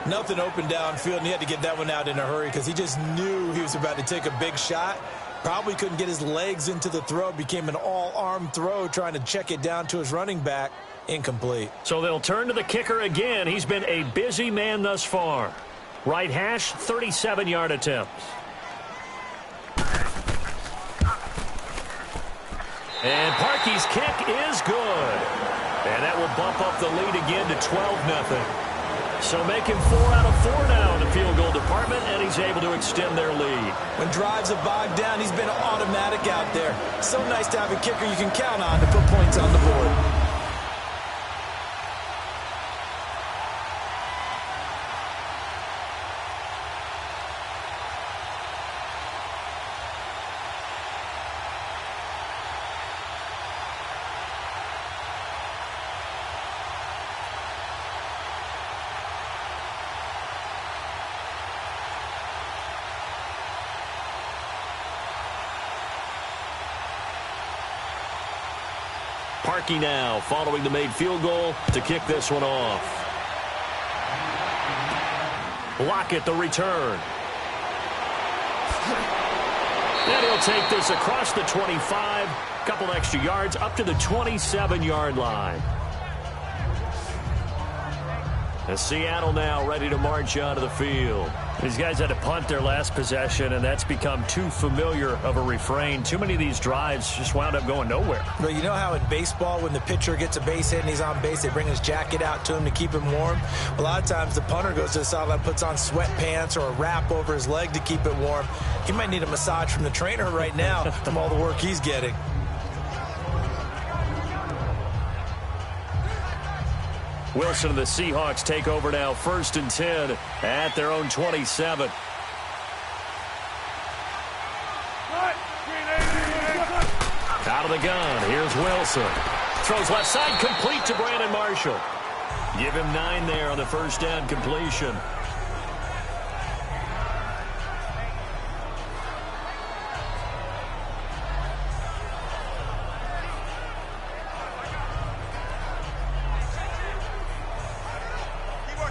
Speaker 3: Nothing open downfield, and he had to get that one out in a hurry because he just knew he was about to take a big shot. Probably couldn't get his legs into the throw. Became an all-arm throw trying to check it down to his running back. Incomplete.
Speaker 2: So they'll turn to the kicker again. He's been a busy man thus far. Right hash, 37-yard attempt. And Parkey's kick is good. And that will bump up the lead again to 12-0. So making 4 out of 4 now in the field goal department, and he's able to extend their lead.
Speaker 3: When drives are bogged down, he's been automatic out there. So nice to have a kicker you can count on to put points on the board.
Speaker 2: Parkey now following the made field goal to kick this one off. Lockett the return. And he'll take this across the 25. Couple extra yards up to the 27-yard line. And Seattle now ready to march onto the field. These guys had to punt their last possession, and that's become too familiar of a refrain. Too many of these drives just wound up going nowhere.
Speaker 3: Well, you know how in baseball, when the pitcher gets a base hit and he's on base, they bring his jacket out to him to keep him warm? A lot of times the punter goes to the sideline, puts on sweatpants or a wrap over his leg to keep it warm. He might need a massage from the trainer right now from all the work he's getting.
Speaker 2: Wilson and the Seahawks take over now, 1st and 10 at their own 27. Out of the gun, here's Wilson. Throws left side, complete to Brandon Marshall. Give him 9 there on the 1st down completion.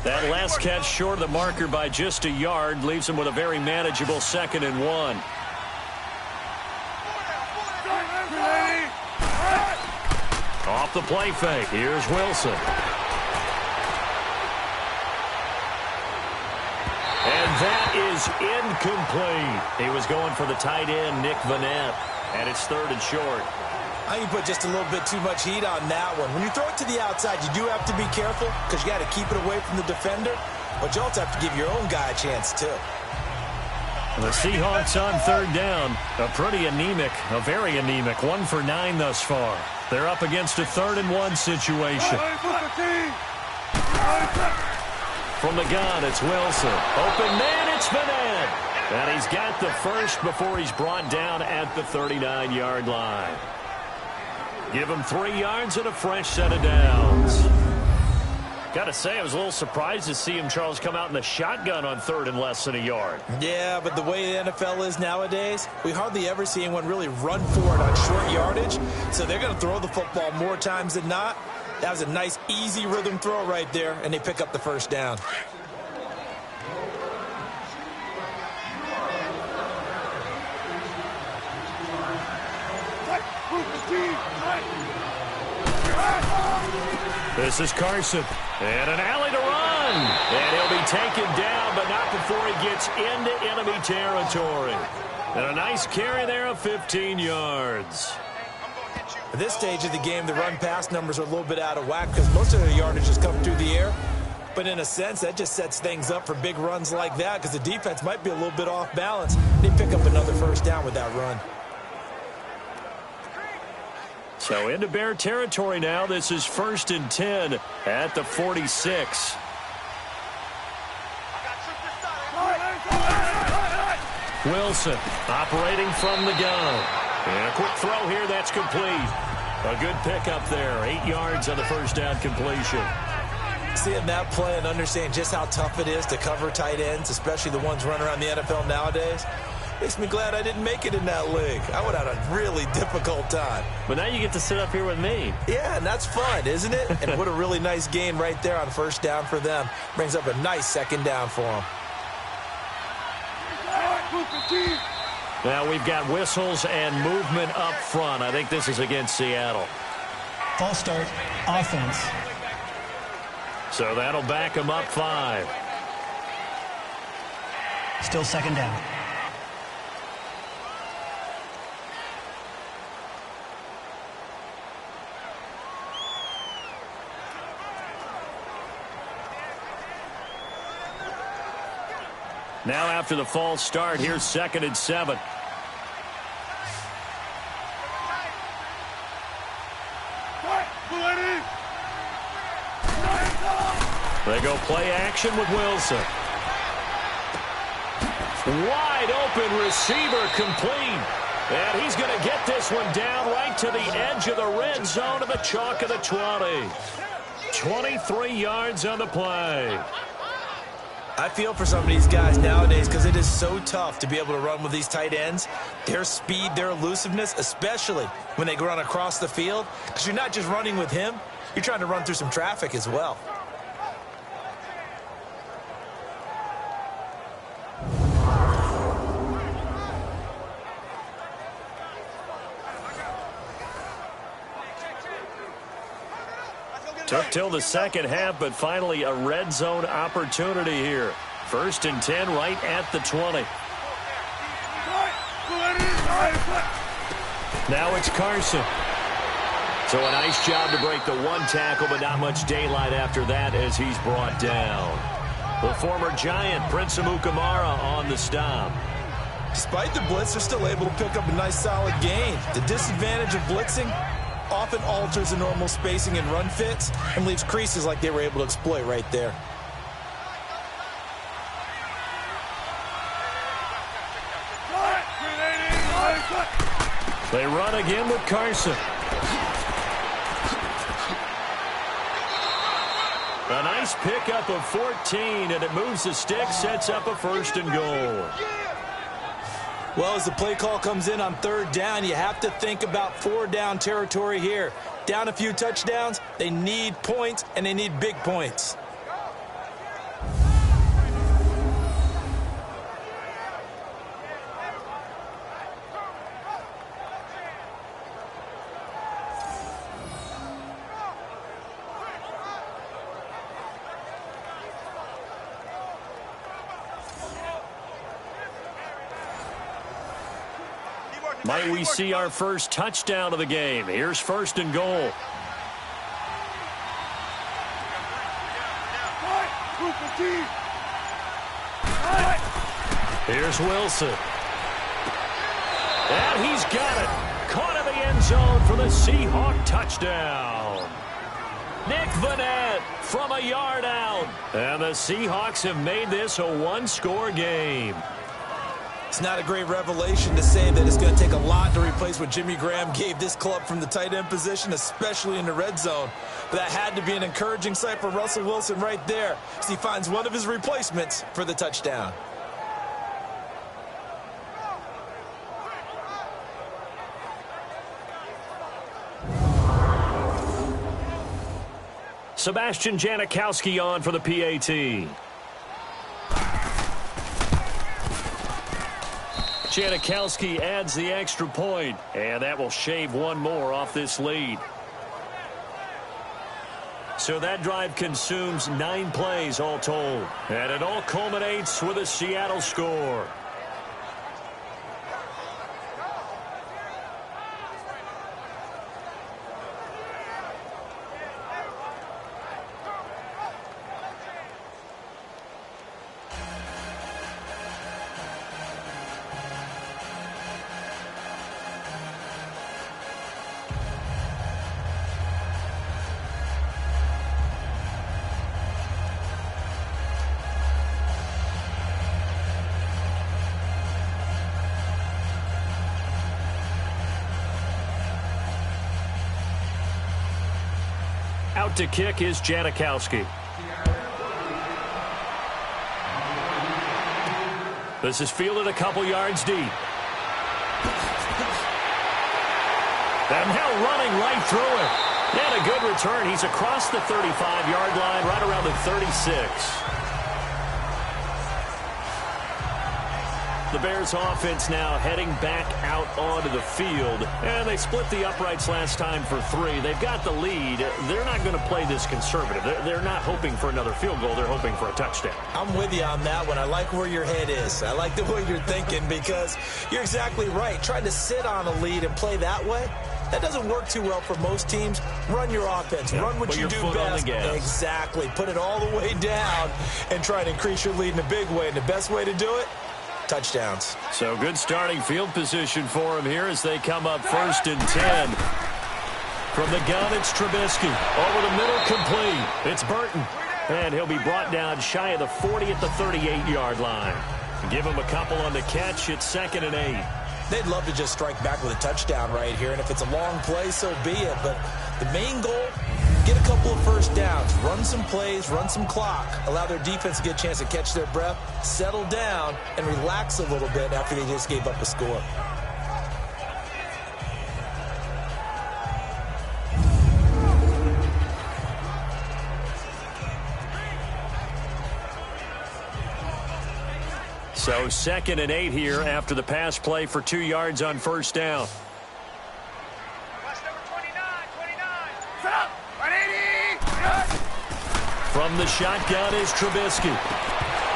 Speaker 2: That last catch short of the marker by just a yard leaves him with a very manageable 2nd and 1. Off the play fake. Here's Wilson. And that is incomplete. He was going for the tight end, Nick Vanette. And it's 3rd and short.
Speaker 3: I think you put just a little bit too much heat on that one. When you throw it to the outside, you do have to be careful because you got to keep it away from the defender. But you also have to give your own guy a chance, too.
Speaker 2: The Seahawks on 3rd down. A pretty anemic, a very anemic 1 for 9 thus far. They're up against a 3rd and 1 situation. From the gun, it's Wilson. Open man, it's Vanette. And he's got the first before he's brought down at the 39-yard line. Give him 3 yards and a fresh set of downs. Got to say, I was a little surprised to see him, Charles, come out in the shotgun on 3rd and less than a yard.
Speaker 3: Yeah, but the way the NFL is nowadays, we hardly ever see anyone really run for it on short yardage. So they're going to throw the football more times than not. That was a nice, easy rhythm throw right there, and they pick up the 1st down.
Speaker 2: This is Carson. And an alley to run. And he'll be taken down, but not before he gets into enemy territory. And a nice carry there of 15 yards.
Speaker 3: At this stage of the game, the run-pass numbers are a little bit out of whack because most of their yardage has come through the air. But in a sense, that just sets things up for big runs like that because the defense might be a little bit off balance. They pick up another first down with that run.
Speaker 2: So into Bear territory now. This is 1st and 10 at the 46. Wilson operating from the gun. And a quick throw here, that's complete. A good pickup there. 8 yards on the first down completion.
Speaker 3: Seeing that play and understanding just how tough it is to cover tight ends, especially the ones running around the NFL nowadays, makes me glad I didn't make it in that league. I would have had a really difficult time.
Speaker 2: But now you get to sit up here with me.
Speaker 3: Yeah, and that's fun, isn't it? And what a really nice gain right there on first down for them. Brings up a nice second down for them.
Speaker 2: Now we've got whistles and movement up front. I think this is against Seattle.
Speaker 6: False start, offense.
Speaker 2: So that'll back them up 5.
Speaker 6: Still second down.
Speaker 2: Now after the false start, here's 2nd and 7. They go play action with Wilson. Wide open receiver complete. And he's going to get this one down right to the edge of the red zone of the chalk of the 20. 23 yards on the play.
Speaker 3: I feel for some of these guys nowadays because it is so tough to be able to run with these tight ends. Their speed, their elusiveness, especially when they run across the field. Because you're not just running with him, you're trying to run through some traffic as well.
Speaker 2: Took till the second half, but finally a red zone opportunity here. 1st and 10 right at the 20. Now it's Carson. So a nice job to break the 1 tackle, but not much daylight after that as he's brought down. The former Giant, Prince Amukamara, on the stop.
Speaker 3: Despite the blitz, they're still able to pick up a nice solid gain. The disadvantage of blitzing often alters the normal spacing and run fits and leaves creases like they were able to exploit right there.
Speaker 2: They run again with Carson. A nice pickup of 14, and it moves the stick, sets up a 1st and goal.
Speaker 3: Well, as the play call comes in on 3rd down, you have to think about 4-down territory here. Down a few touchdowns, they need points, and they need big points.
Speaker 2: Might we see our first touchdown of the game? Here's 1st and goal. Here's Wilson. And he's got it. Caught in the end zone for the Seahawk touchdown. Nick Vanette from a yard out. And the Seahawks have made this a 1-score game.
Speaker 3: It's not a great revelation to say that it's going to take a lot to replace what Jimmy Graham gave this club from the tight end position, especially in the red zone. But that had to be an encouraging sight for Russell Wilson right there as he finds one of his replacements for the touchdown.
Speaker 2: Sebastian Janikowski on for the PAT. Janikowski adds the extra point, and that will shave one more off this lead. So that drive consumes 9 plays all told. And it all culminates with a Seattle score. Out to kick is Janikowski. This is fielded a couple yards deep. And now running right through it. And a good return. He's across the 35-yard line, right around the 36. The Bears offense now heading back out onto the field. And they split the uprights last time for 3. They've got the lead. They're not going to play this conservative. They're not hoping for another field goal. They're hoping for a touchdown.
Speaker 3: I'm with you on that one. I like where your head is. I like the way you're thinking because you're exactly right. Trying to sit on a lead and play that way, that doesn't work too well for most teams. Run your offense. Run what you do best. Exactly. Put it all the way down and try to increase your lead in a big way. And the best way to do it, touchdowns.
Speaker 2: So good starting field position for him here as they come up 1st and 10. From the gun, it's Trubisky. Over the middle, complete. It's Burton. And he'll be brought down shy of the 40 at the 38-yard line. Give him a couple on the catch. It's 2nd and 8.
Speaker 3: They'd love to just strike back with a touchdown right here. And if it's a long play, so be it. But the main goal, get a couple of first downs, run some plays, run some clock, allow their defense to get a chance to catch their breath, settle down, and relax a little bit after they just gave up a score.
Speaker 2: So 2nd and 8 here after the pass play for 2 yards on 1st down. From the shotgun is Trubisky.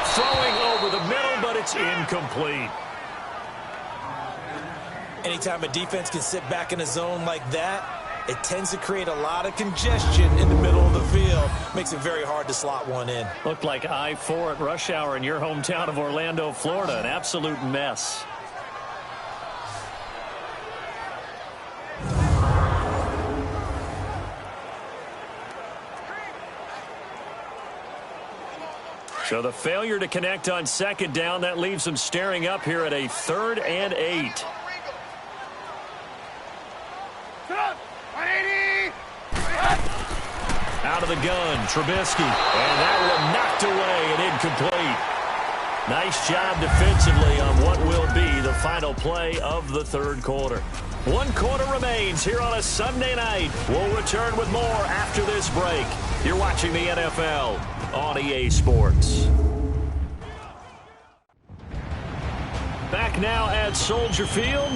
Speaker 2: Throwing over the middle, but it's incomplete.
Speaker 3: Anytime a defense can sit back in a zone like that, it tends to create a lot of congestion in the middle of the field. Makes it very hard to slot one in.
Speaker 2: Looked like I-4 at rush hour in your hometown of Orlando, Florida. An absolute mess. So the failure to connect on 2nd down, that leaves them staring up here at a 3rd and 8. Out of the gun, Trubisky. And that one knocked away and incomplete. Nice job defensively on what will be the final play of the 3rd quarter. 1 quarter remains here on a Sunday night. We'll return with more after this break. You're watching the NFL on EA Sports. Back now at Soldier Field.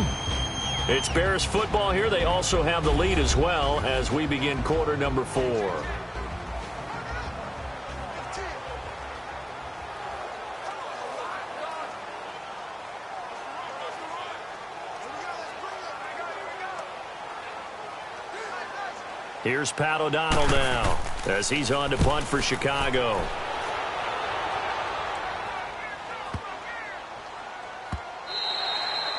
Speaker 2: It's Bears football here. They also have the lead as well as we begin quarter number 4. Here's Pat O'Donnell now as he's on to punt for Chicago.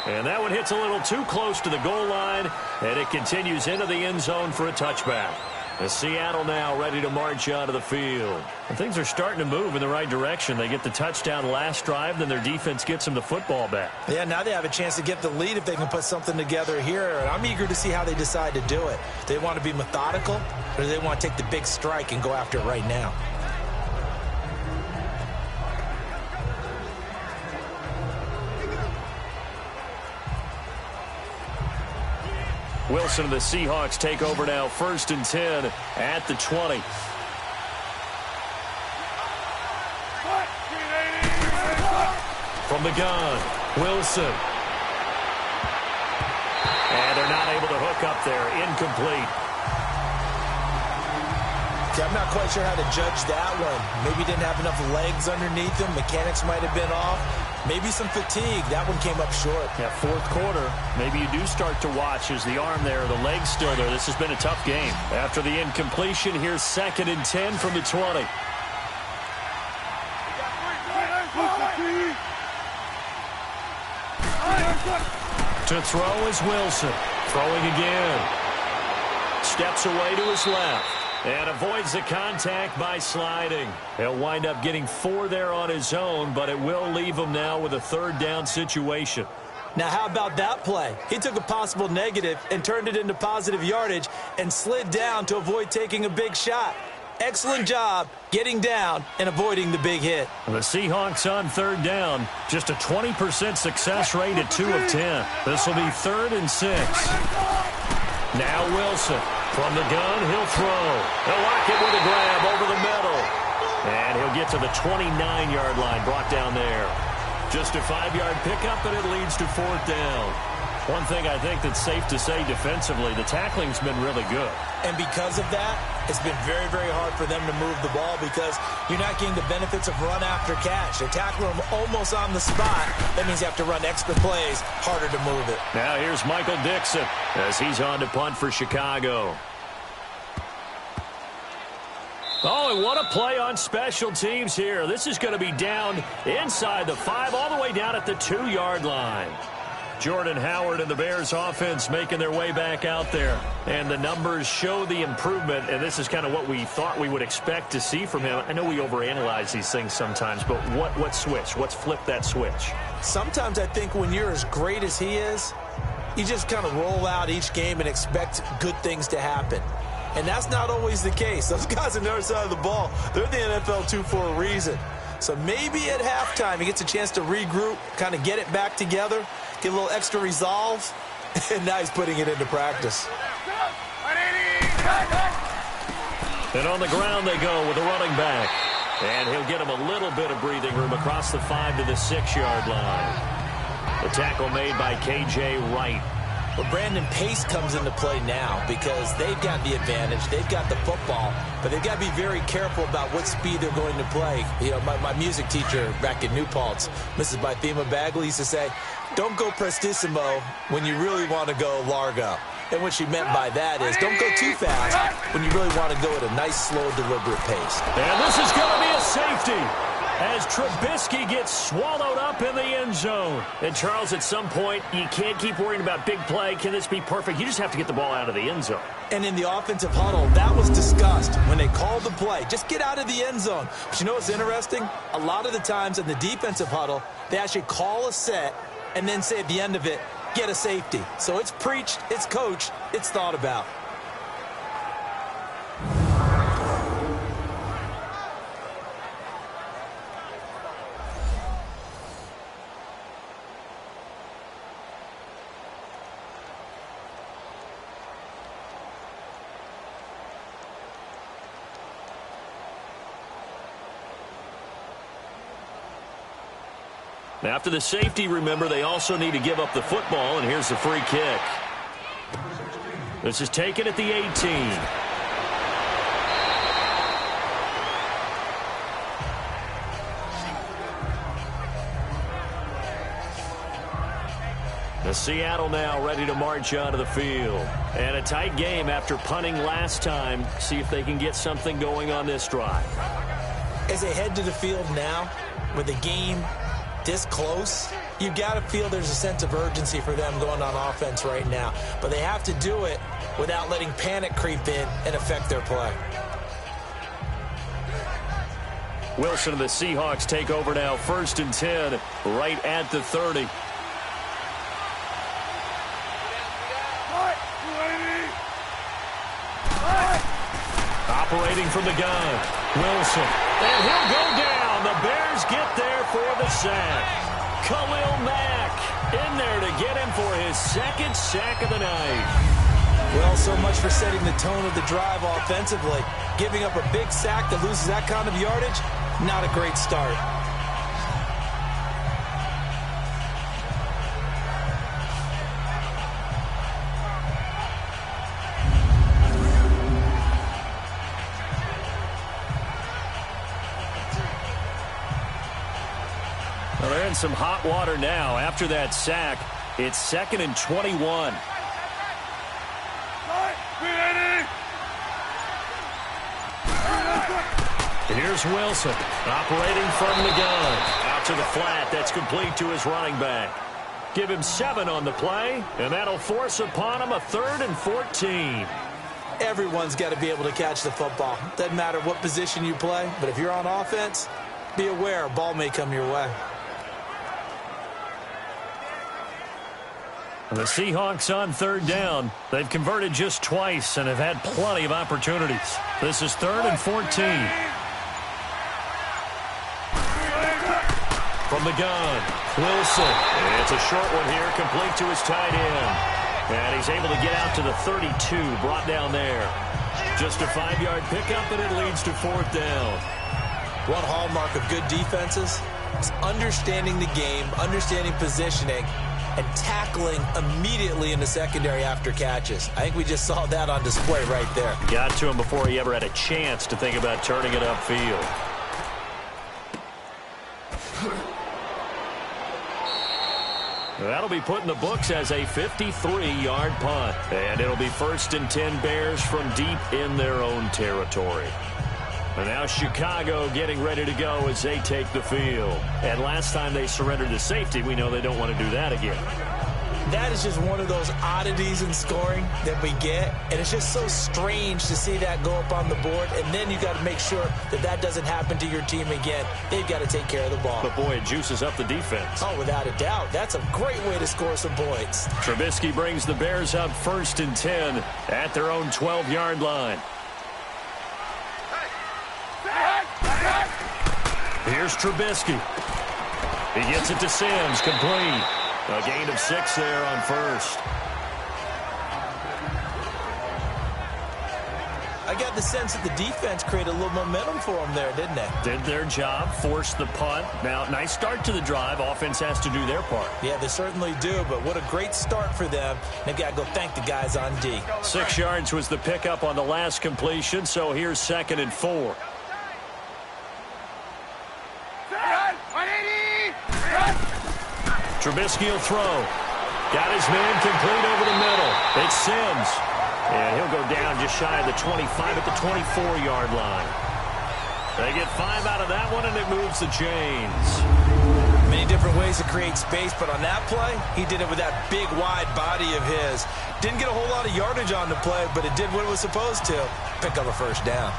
Speaker 2: And that one hits a little too close to the goal line, and it continues into the end zone for a touchback. As Seattle now ready to march onto the field. And things are starting to move in the right direction. They get the touchdown last drive, then their defense gets them the football back.
Speaker 3: Yeah, now they have a chance to get the lead if they can put something together here. And I'm eager to see how they decide to do it. Do they want to be methodical, or do they want to take the big strike and go after it right now?
Speaker 2: Wilson and the Seahawks take over now, 1st and 10 at the 20. From the gun, Wilson. And they're not able to hook up there. Incomplete.
Speaker 3: See, I'm not quite sure how to judge that one. Maybe didn't have enough legs underneath him. Mechanics might have been off. Maybe some fatigue. That one came up short.
Speaker 2: Yeah, fourth quarter, maybe you do start to watch as the arm there, the leg's still there. This has been a tough game. After the incompletion, here's 2nd and 10 from the 20. To throw is Wilson. Throwing again. Steps away to his left. And avoids the contact by sliding. He'll wind up getting 4 there on his own, but it will leave him now with a 3rd down situation.
Speaker 3: Now, how about that play? He took a possible negative and turned it into positive yardage and slid down to avoid taking a big shot. Excellent job getting down and avoiding the big hit.
Speaker 2: The Seahawks on 3rd down. Just a 20% success rate at 2 of 10. This will be 3rd and 6. Now Wilson. From the gun, he'll throw. He'll lock it with a grab over the middle. And he'll get to the 29-yard line, brought down there. Just a 5-yard pickup, and it leads to 4th down. One thing I think that's safe to say defensively, the tackling's been really good.
Speaker 3: And because of that, it's been very, very hard for them to move the ball because you're not getting the benefits of run after catch. They tackle him almost on the spot. That means you have to run extra plays, harder to move it.
Speaker 2: Now here's Michael Dixon as he's on to punt for Chicago. Oh, and what a play on special teams here. This is going to be down inside the 5, all the way down at the 2-yard line. Jordan Howard and the Bears offense making their way back out there. And the numbers show the improvement, and this is kind of what we thought we would expect to see from him. I know we overanalyze these things sometimes, but what switch? What's flipped that switch?
Speaker 3: Sometimes I think when you're as great as he is, you just kind of roll out each game and expect good things to happen. And that's not always the case. Those guys on the other side of the ball, they're the NFL 2 for a reason. So maybe at halftime he gets a chance to regroup, kind of get it back together, get a little extra resolve, and now he's putting it into practice.
Speaker 2: And on the ground they go with a running back. And he'll get him a little bit of breathing room across the 5 to the 6-yard line. The tackle made by K.J. Wright.
Speaker 3: But Brandon, pace comes into play now because they've got the advantage. They've got the football, but they've got to be very careful about what speed they're going to play. You know, my music teacher back in New Paltz, Mrs. Bythema Bagley, used to say, don't go prestissimo when you really want to go largo. And what she meant by that is don't go too fast when you really want to go at a nice, slow, deliberate pace.
Speaker 2: And this is going to be a safety as Trubisky gets swallowed up in the end zone. And, Charles, at some point, you can't keep worrying about big play. Can this be perfect? You just have to get the ball out of the end zone.
Speaker 3: And in the offensive huddle, that was discussed when they called the play. Just get out of the end zone. But you know what's interesting? A lot of the times in the defensive huddle, they actually call a set and then say at the end of it, get a safety. So it's preached, it's coached, it's thought about.
Speaker 2: After the safety, remember, they also need to give up the football, and here's the free kick. This is taken at the 18. The Seattle now ready to march onto the field. And a tight game after punting last time. See if they can get something going on this drive.
Speaker 3: As they head to the field now, with the game this close, you got to feel there's a sense of urgency for them going on offense right now. But they have to do it without letting panic creep in and affect their play.
Speaker 2: Wilson and the Seahawks take over now, 1st and 10, right at the 30. Operating from the gun, Wilson. And he'll go down. The Bears get there for the sack. Khalil Mack in there to get him for his 2nd sack of the night.
Speaker 3: Well, so much for setting the tone of the drive offensively. Giving up a big sack that loses that kind of yardage, not a great start.
Speaker 2: they're in some hot water now. After that sack, it's 2nd and 21. Here's Wilson, operating from the gun. Out to the flat, that's complete to his running back. Give him 7 on the play, and that'll force upon him a 3rd and 14.
Speaker 3: Everyone's got to be able to catch the football. Doesn't matter what position you play, but if you're on offense, be aware a ball may come your way.
Speaker 2: The Seahawks on 3rd down. They've converted just twice and have had plenty of opportunities. This is 3rd and 14. From the gun, Wilson. It's a short one here, complete to his tight end. And he's able to get out to the 32, brought down there. Just a 5-yard pickup, and it leads to 4th down.
Speaker 3: One hallmark of good defenses is understanding the game, understanding positioning, and tackling immediately in the secondary after catches. I think we just saw that on display right there.
Speaker 2: Got to him before he ever had a chance to think about turning it upfield. That'll be put in the books as a 53-yard punt. And it'll be 1st and 10 Bears from deep in their own territory. And now Chicago getting ready to go as they take the field. And last time they surrendered the safety, we know they don't want to do that again.
Speaker 3: That is just one of those oddities in scoring that we get. And it's just so strange to see that go up on the board. And then you got to make sure that that doesn't happen to your team again. They've got to take care of the ball.
Speaker 2: But, boy, it juices up the defense.
Speaker 3: Oh, without a doubt. That's a great way to score some points.
Speaker 2: Trubisky brings the Bears up 1st and 10 at their own 12-yard line. Here's Trubisky. He gets it to Sims, complete. A gain of 6 there on 1st.
Speaker 3: I got the sense that the defense created a little momentum for them there, didn't they?
Speaker 2: Did their job, forced the punt. Now, nice start to the drive. Offense has to do their part.
Speaker 3: Yeah, they certainly do, but what a great start for them. They've got to go thank the guys on D.
Speaker 2: 6 yards was the pickup on the last completion, so here's 2nd and 4. Trubisky will throw. Got his man complete over the middle. It's Sims. And he'll go down just shy of the 25 at the 24-yard line. They get 5 out of that one, and it moves the chains.
Speaker 3: Many different ways to create space, but on that play, he did it with that big, wide body of his. Didn't get a whole lot of yardage on the play, but it did what it was supposed to. Pick up a 1st down.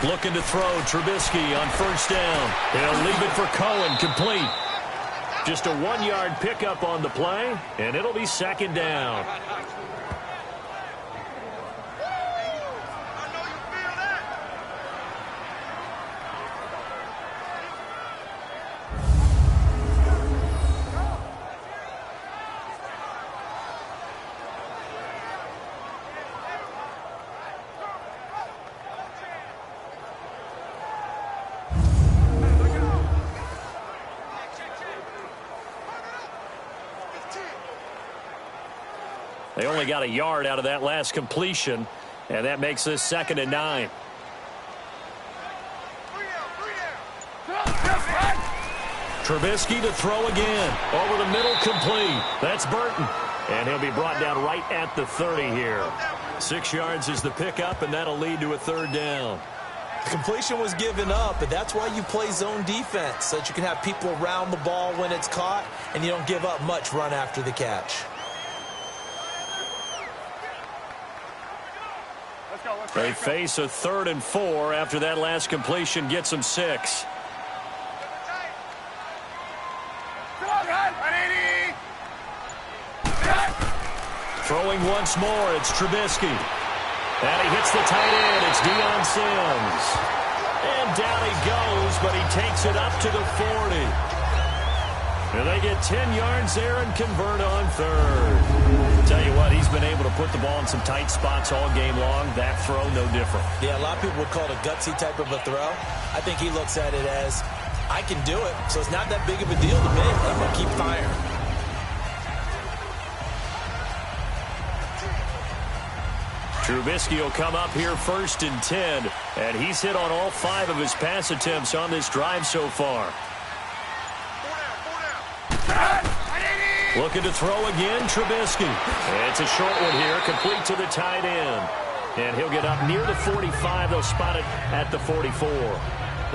Speaker 2: Looking to throw, Trubisky on 1st down. He'll leave it for Cohen, complete. Just a 1-yard pickup on the play, and it'll be 2nd down. They only got a yard out of that last completion, and that makes this 2nd and 9. Trubisky to throw again. Over the middle, complete. That's Burton. And he'll be brought down right at the 30 here. 6 yards is the pickup, and that'll lead to a 3rd down.
Speaker 3: The completion was given up, but that's why you play zone defense, so that you can have people around the ball when it's caught, and you don't give up much run after the catch.
Speaker 2: They face a 3rd and 4 after that last completion gets them 6. Throwing once more, it's Trubisky. And he hits the tight end. It's Deion Sims. And down he goes, but he takes it up to the 40. And they get 10 yards there and convert on 3rd. Tell you what, he's been able to put the ball in some tight spots all game long. That throw, no different.
Speaker 3: Yeah, a lot of people would call it a gutsy type of a throw. I think he looks at it as, I can do it, so it's not that big of a deal to me. I'm going to keep firing.
Speaker 2: Trubisky will come up here 1st and 10, and he's hit on all 5 of his pass attempts on this drive so far. Looking to throw again, Trubisky. It's a short one here, complete to the tight end. And he'll get up near the 45. They'll spot it at the 44.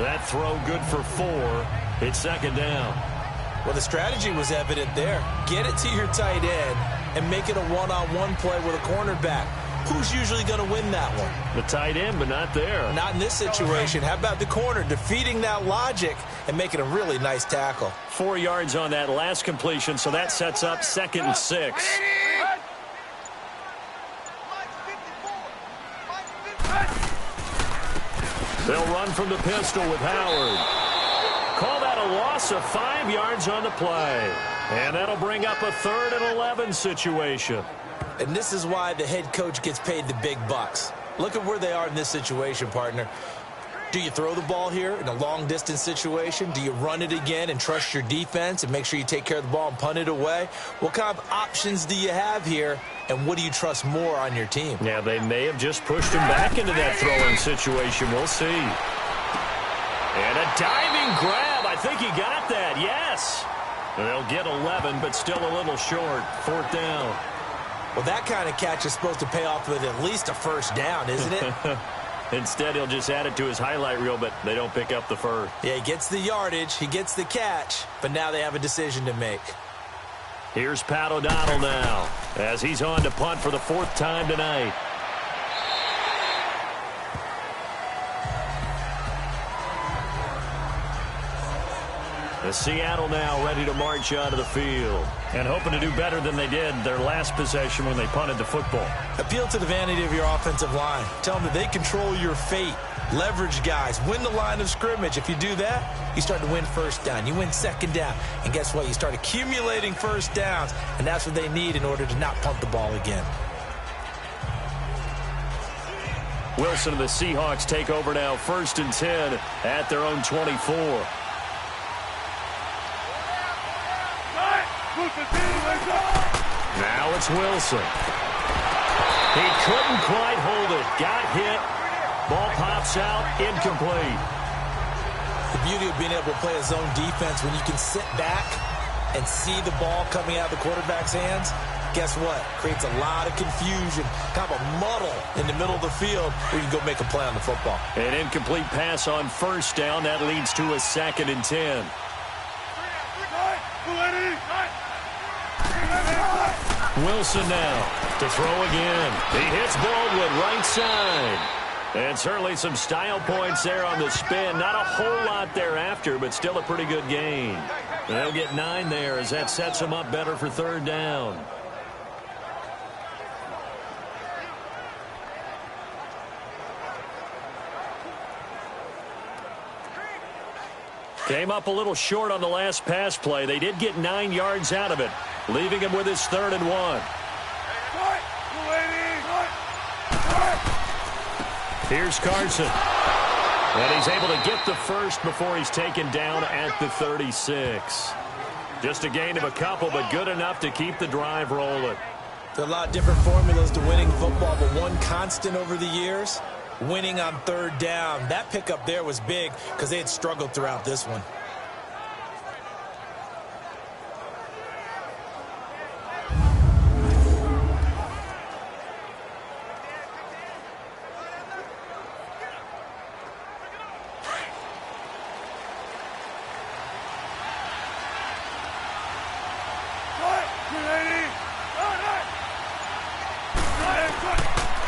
Speaker 2: That throw good for 4. It's 2nd down.
Speaker 3: Well, the strategy was evident there. Get it to your tight end and make it a one-on-one play with a cornerback. Who's usually going to win that one?
Speaker 2: The tight end, but not there.
Speaker 3: Not in this situation. How about the corner defeating that logic and making a really nice tackle?
Speaker 2: 4 yards on that last completion, so that sets up 2nd and 6. They'll run from the pistol with Howard. Call that a loss of 5 yards on the play. And that'll bring up a 3rd and 11 situation.
Speaker 3: And this is why the head coach gets paid the big bucks. Look at where they are in this situation, partner. Do you throw the ball here in a long-distance situation? Do you run it again and trust your defense and make sure you take care of the ball and punt it away? What kind of options do you have here, and what do you trust more on your team?
Speaker 2: Yeah, they may have just pushed him back into that throwing situation. We'll see. And a diving grab. I think he got that. Yes. They'll get 11, but still a little short. 4th down.
Speaker 3: Well, that kind of catch is supposed to pay off with at least a 1st down, isn't it?
Speaker 2: Instead, he'll just add it to his highlight reel, but they don't pick up the first.
Speaker 3: Yeah, he gets the yardage, he gets the catch, but now they have a decision to make.
Speaker 2: Here's Pat O'Donnell now, as he's on to punt for the 4th time tonight. The Seattle now ready to march out of the field and hoping to do better than they did their last possession when they punted the football.
Speaker 3: Appeal to the vanity of your offensive line. Tell them that they control your fate. Leverage guys. Win the line of scrimmage. If you do that, you start to win 1st down. You win 2nd down. And guess what? You start accumulating 1st downs, and that's what they need in order to not punt the ball again.
Speaker 2: Wilson and the Seahawks take over now 1st and 10 at their own 24. Now it's Wilson. He couldn't quite hold it. Got hit. Ball pops out. Incomplete.
Speaker 3: The beauty of being able to play a zone defense when you can sit back and see the ball coming out of the quarterback's hands, guess what? Creates a lot of confusion, kind of a muddle in the middle of the field where you can go make a play on the football.
Speaker 2: An incomplete pass on 1st down. That leads to a 2nd and 10. Wilson now to throw again. He hits Baldwin right side. And certainly some style points there on the spin. Not a whole lot thereafter, but still a pretty good gain. They'll get 9 there as that sets them up better for 3rd down. Came up a little short on the last pass play. They did get 9 yards out of it, leaving him with his 3rd and 1. Here's Carson. And he's able to get the first before he's taken down at the 36. Just a gain of a couple, but good enough to keep the drive rolling.
Speaker 3: There are a lot of different formulas to winning football, but one constant over the years, winning on 3rd down. That pickup there was big because they had struggled throughout this one.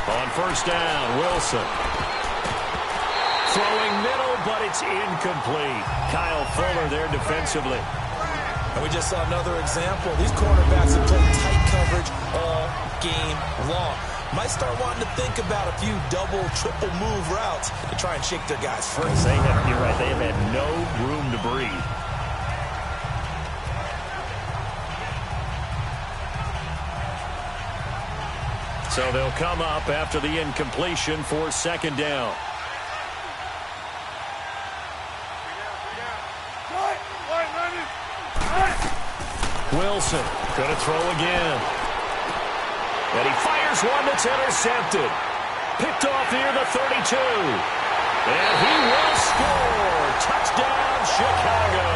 Speaker 2: On 1st down, Wilson. Throwing middle, but it's incomplete. Kyle Fuller there defensively.
Speaker 3: And we just saw another example. These cornerbacks have played tight coverage all game long. Might start wanting to think about a few double, triple move routes to try and shake their guys free.
Speaker 2: You're right, they have had no room to breathe. So they'll come up after the incompletion for second down. Wilson going to throw again. And he fires one that's intercepted. Picked off near the 32. And he will score. Touchdown, Chicago.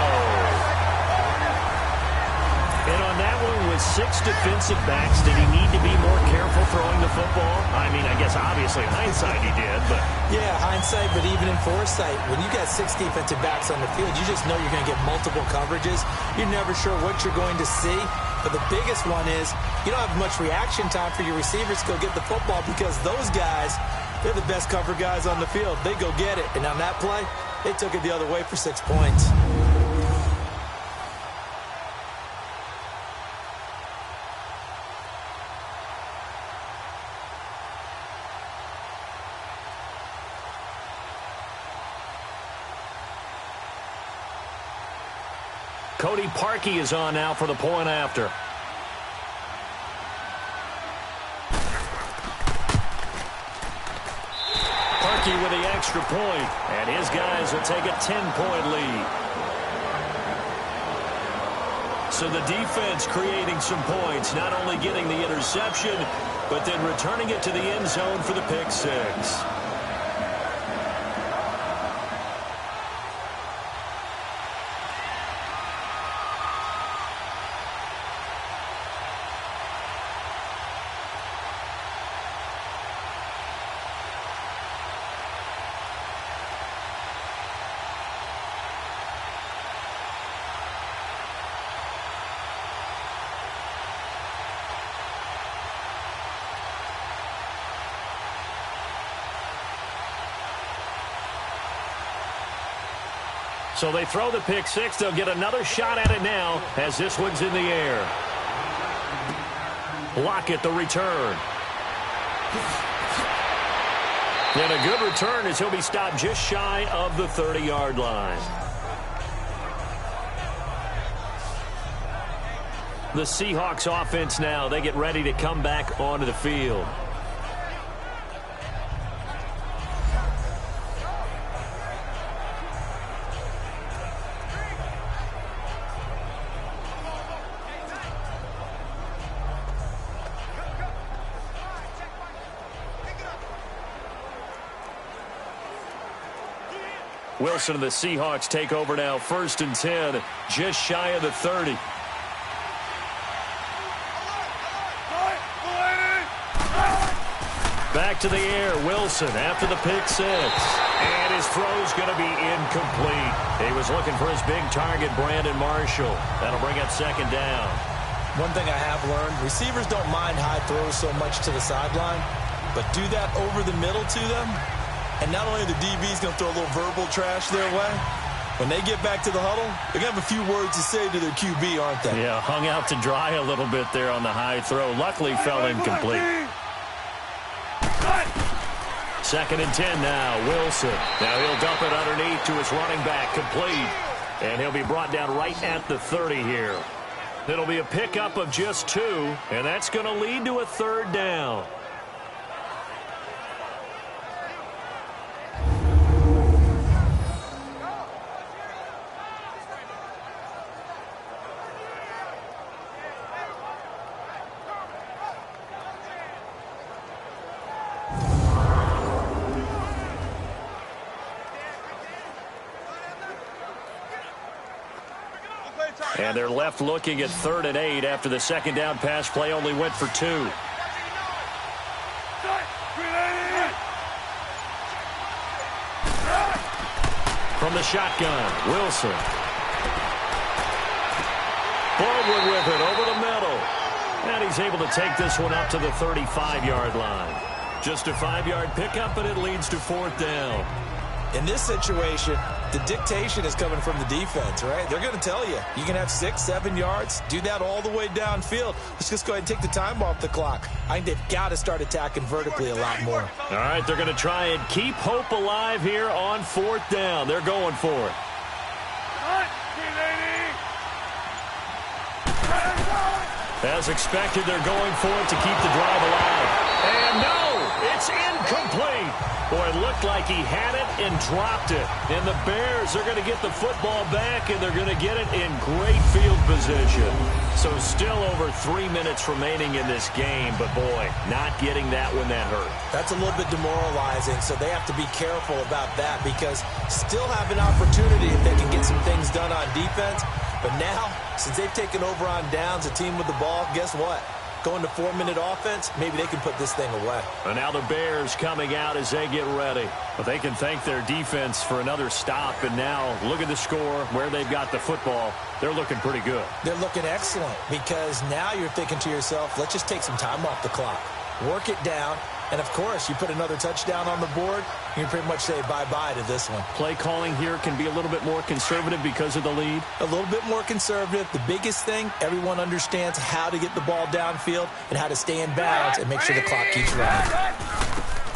Speaker 2: And on that one, with 6 defensive backs, did he need to be more careful throwing the football? I mean, I guess obviously in hindsight he did, but...
Speaker 3: Yeah, hindsight, but even in foresight, when you got 6 defensive backs on the field, you just know you're going to get multiple coverages. You're never sure what you're going to see. But the biggest one is you don't have much reaction time for your receivers to go get the football because those guys, they're the best cover guys on the field. They go get it. And on that play, they took it the other way for 6 points.
Speaker 2: Cody Parkey is on now for the point after. Parkey with the extra point, and his guys will take a 10-point lead. So the defense creating some points, not only getting the interception, but then returning it to the end zone for the pick six. So they throw the pick six. They'll get another shot at it now as this one's in the air. Lockett the return. And a good return as he'll be stopped just shy of the 30-yard line. The Seahawks offense now, they get ready to come back onto the field. Wilson and the Seahawks take over now, 1st and 10, just shy of the 30. Back to the air, Wilson after the pick six. And his throw's going to be incomplete. He was looking for his big target, Brandon Marshall. That'll bring up second down.
Speaker 3: One thing I have learned, receivers don't mind high throws so much to the sideline, but do that over the middle to them. And not only the DB's going to throw a little verbal trash their way, when they get back to the huddle, they're going to have a few words to say to their QB, aren't they?
Speaker 2: Yeah, hung out to dry a little bit there on the high throw. Luckily fell incomplete. 2nd and 10 now, Wilson. Now he'll dump it underneath to his running back, complete. And he'll be brought down right at the 30 here. It'll be a pickup of just 2, and that's going to lead to a 3rd down. And they're left looking at 3rd and 8 after the second down pass play only went for 2. From the shotgun, Wilson. Forward with it over the middle. And he's able to take this one up to the 35-yard line. Just a 5-yard pickup, but it leads to 4th down.
Speaker 3: In this situation, the dictation is coming from the defense, right? They're going to tell you, you can have 6, 7 yards, do that all the way downfield. Let's just go ahead and take the time off the clock. I think they've got to start attacking vertically a lot more.
Speaker 2: All right, they're going to try and keep hope alive here on 4th down. They're going for it. As expected, they're going for it to keep the drive alive. Complete. Boy, it looked like he had it and dropped it. And the Bears are going to get the football back, and they're going to get it in great field position. So still over 3 minutes remaining in this game, but boy, not getting that one that hurt.
Speaker 3: That's a little bit demoralizing, so they have to be careful about that because still have an opportunity if they can get some things done on defense. But now, since they've taken over on downs, a team with the ball, guess what? Going to 4-minute offense, maybe they can put this thing away.
Speaker 2: And now the Bears coming out as they get ready. But they can thank their defense for another stop. And now look at the score, where they've got the football. They're looking pretty good.
Speaker 3: They're looking excellent because now you're thinking to yourself, let's just take some time off the clock. Work it down. And, of course, you put another touchdown on the board, you can pretty much say bye-bye to this one.
Speaker 2: Play calling here can be a little bit more conservative because of the lead.
Speaker 3: A little bit more conservative. The biggest thing, everyone understands how to get the ball downfield and how to stay in bounds and make sure the clock keeps running.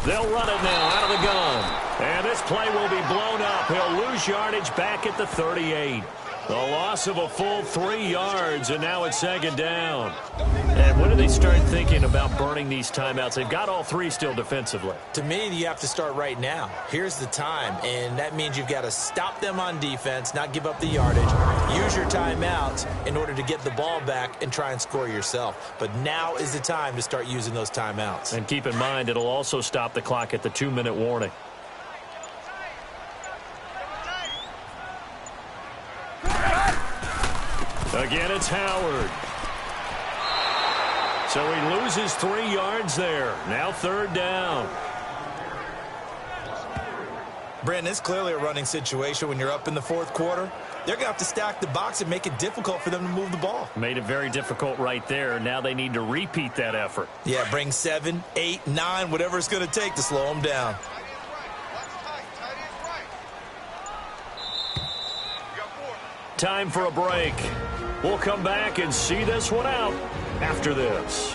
Speaker 2: They'll run it now out of the gun. And this play will be blown up. He'll lose yardage back at the 38. The loss of a full 3 yards, and now it's second down. And when do they start thinking about burning these timeouts? They've got all 3 still defensively.
Speaker 3: To me, you have to start right now. Here's the time, and that means you've got to stop them on defense, not give up the yardage, use your timeouts in order to get the ball back and try and score yourself. But now is the time to start using those timeouts.
Speaker 2: And keep in mind, it'll also stop the clock at the 2-minute warning. Again, it's Howard. So he loses 3 yards there. Now third down.
Speaker 3: Brandon, it's clearly a running situation when you're up in the fourth quarter. They're going to have to stack the box and make it difficult for them to move the ball.
Speaker 2: Made it very difficult right there. Now they need to repeat that effort.
Speaker 3: Yeah, bring 7, 8, 9, whatever it's going to take to slow them down.
Speaker 2: Time for a break. We'll come back and see this one out after this.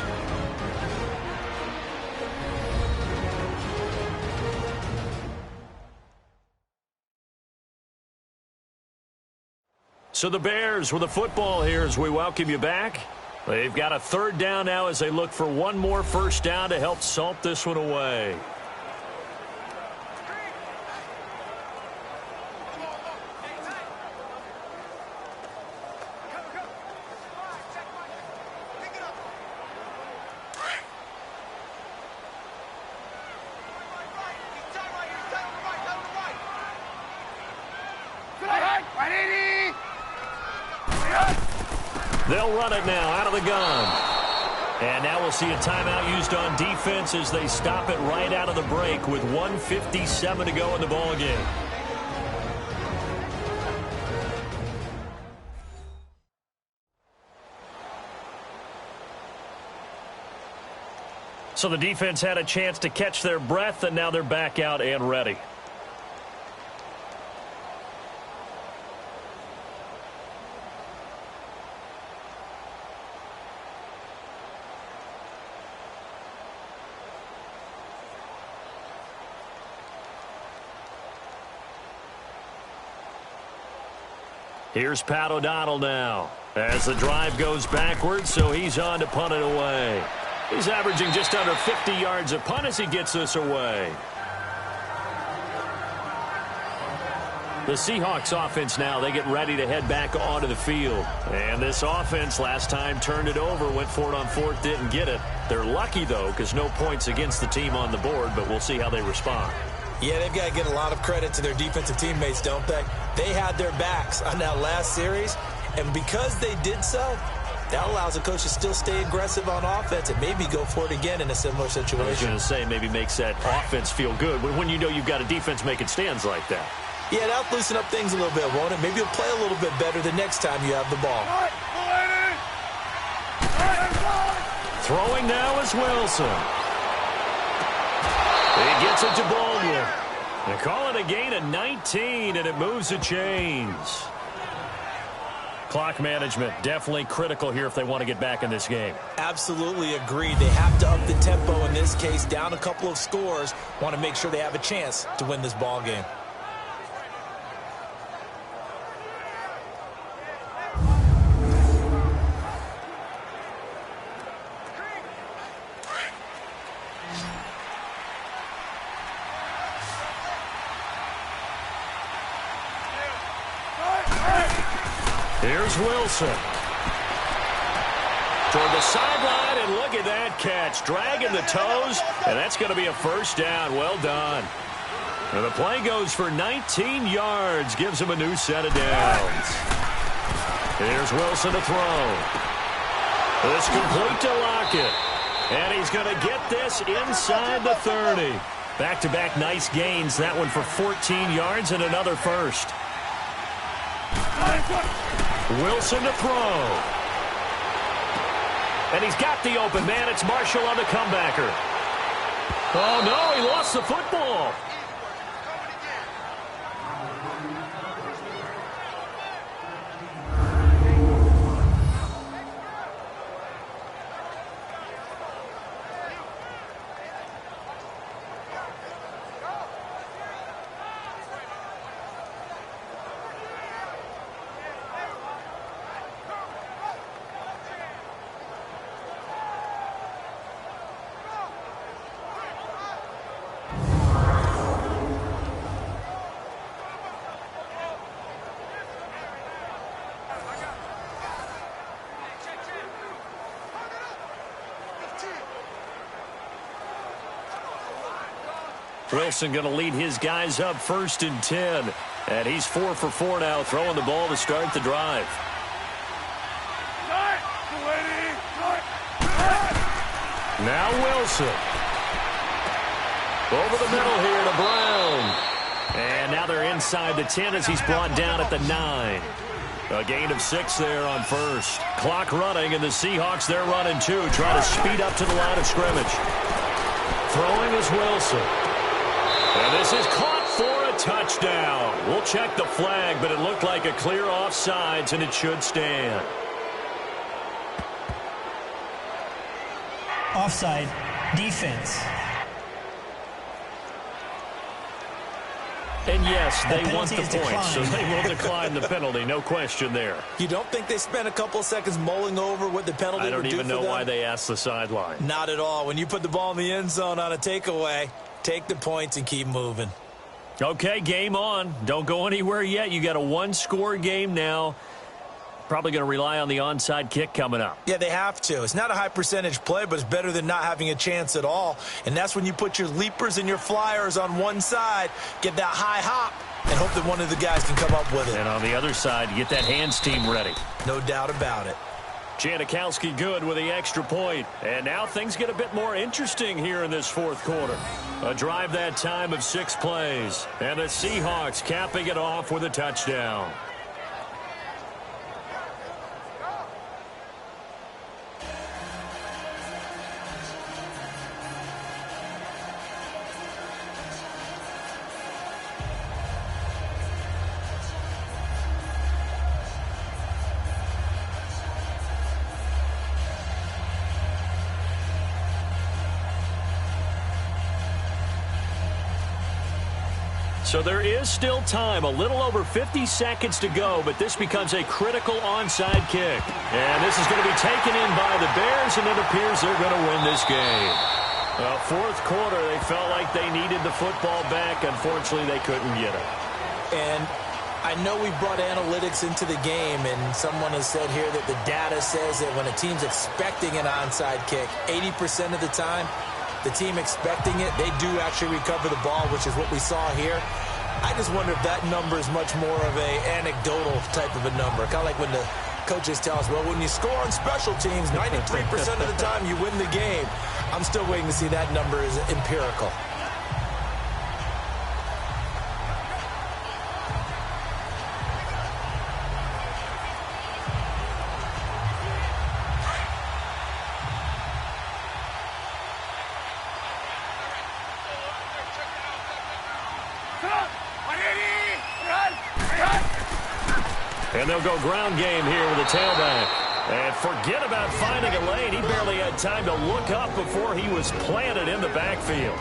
Speaker 2: So the Bears with the football here as we welcome you back. They've got a third down now as they look for one more first down to help salt this one away. They'll run it now out of the gun. And now we'll see a timeout used on defense as they stop it right out of the break with 1:57 to go in the ball game. So the defense had a chance to catch their breath, and now they're back out and ready. Here's Pat O'Donnell now as the drive goes backwards, so he's on to punt it away. He's averaging just under 50 yards a punt as he gets this away. The Seahawks offense now, they get ready to head back onto the field. And this offense last time turned it over, went for it on fourth, didn't get it. They're lucky, though, because no points against the team on the board, but we'll see how they respond.
Speaker 3: Yeah, they've got to get a lot of credit to their defensive teammates, don't they? They had their backs on that last series, and because they did so, that allows the coach to still stay aggressive on offense and maybe go for it again in a similar situation.
Speaker 2: I was going to say maybe makes that offense feel good when you know you've got a defense making stands like that.
Speaker 3: Yeah, that'll loosen up things a little bit, won't it? Maybe you'll play a little bit better the next time you have the ball.
Speaker 2: Throwing now is Wilson. He gets it to Baldwin. They call it a gain of 19, and it moves the chains. Clock management definitely critical here if they want to get back in this game.
Speaker 3: Absolutely agreed. They have to up the tempo in this case, down a couple of scores. Want to make sure they have a chance to win this ball game.
Speaker 2: Here's Wilson. Toward the sideline, and look at that catch. Dragging the toes, and that's going to be a first down. Well done. And the play goes for 19 yards. Gives him a new set of downs. Here's Wilson to throw. This complete to Lockett. And he's going to get this inside the 30. Back-to-back nice gains. That one for 14 yards and another first. Wilson to throw. And he's got the open man. It's Marshall on the comebacker. Oh, no, he lost the football. Wilson going to lead his guys up 1st and 10. And he's 4 for 4 now, throwing the ball to start the drive. Now Wilson. Over the middle here to Brown. And now they're inside the 10 as he's brought down at the 9. A gain of 6 there on first. Clock running, and the Seahawks, they're running too, trying to speed up to the line of scrimmage. Throwing is Wilson. And this is caught for a touchdown. We'll check the flag, but it looked like a clear offsides, and it should stand.
Speaker 6: Offside, defense.
Speaker 2: And yes, they want the point, so they will decline the penalty. No question there.
Speaker 3: You don't think they spent a couple of seconds mulling over what the penalty would do for them?
Speaker 2: I don't even know why they asked the sideline.
Speaker 3: Not at all. When you put the ball in the end zone on a takeaway, take the points and keep moving.
Speaker 2: Okay, game on. Don't go anywhere yet. You got a one-score game now. Probably going to rely on the onside kick coming up.
Speaker 3: Yeah, they have to. It's not a high percentage play, but it's better than not having a chance at all. And that's when you put your leapers and your flyers on one side, get that high hop, and hope that one of the guys can come up with it.
Speaker 2: And on the other side, get that hands team ready.
Speaker 3: No doubt about it.
Speaker 2: Janikowski good with the extra point. And now things get a bit more interesting here in this fourth quarter. A drive that time of 6 plays. And the Seahawks capping it off with a touchdown. So there is still time, a little over 50 seconds to go, but this becomes a critical onside kick. And this is going to be taken in by the Bears, and it appears they're going to win this game. Fourth quarter, they felt like they needed the football back. Unfortunately, they couldn't get it.
Speaker 3: And I know we brought analytics into the game, and someone has said here that the data says that when a team's expecting an onside kick, 80% of the time, the team expecting it, they do actually recover the ball, which is what we saw here. I just wonder if that number is much more of a anecdotal type of a number. Kind of like when the coaches tell us, well, when you score on special teams, 93% of the time you win the game. I'm still waiting to see that number is empirical.
Speaker 2: And they'll go ground game here with a tailback. And forget about finding a lane. He barely had time to look up before he was planted in the backfield.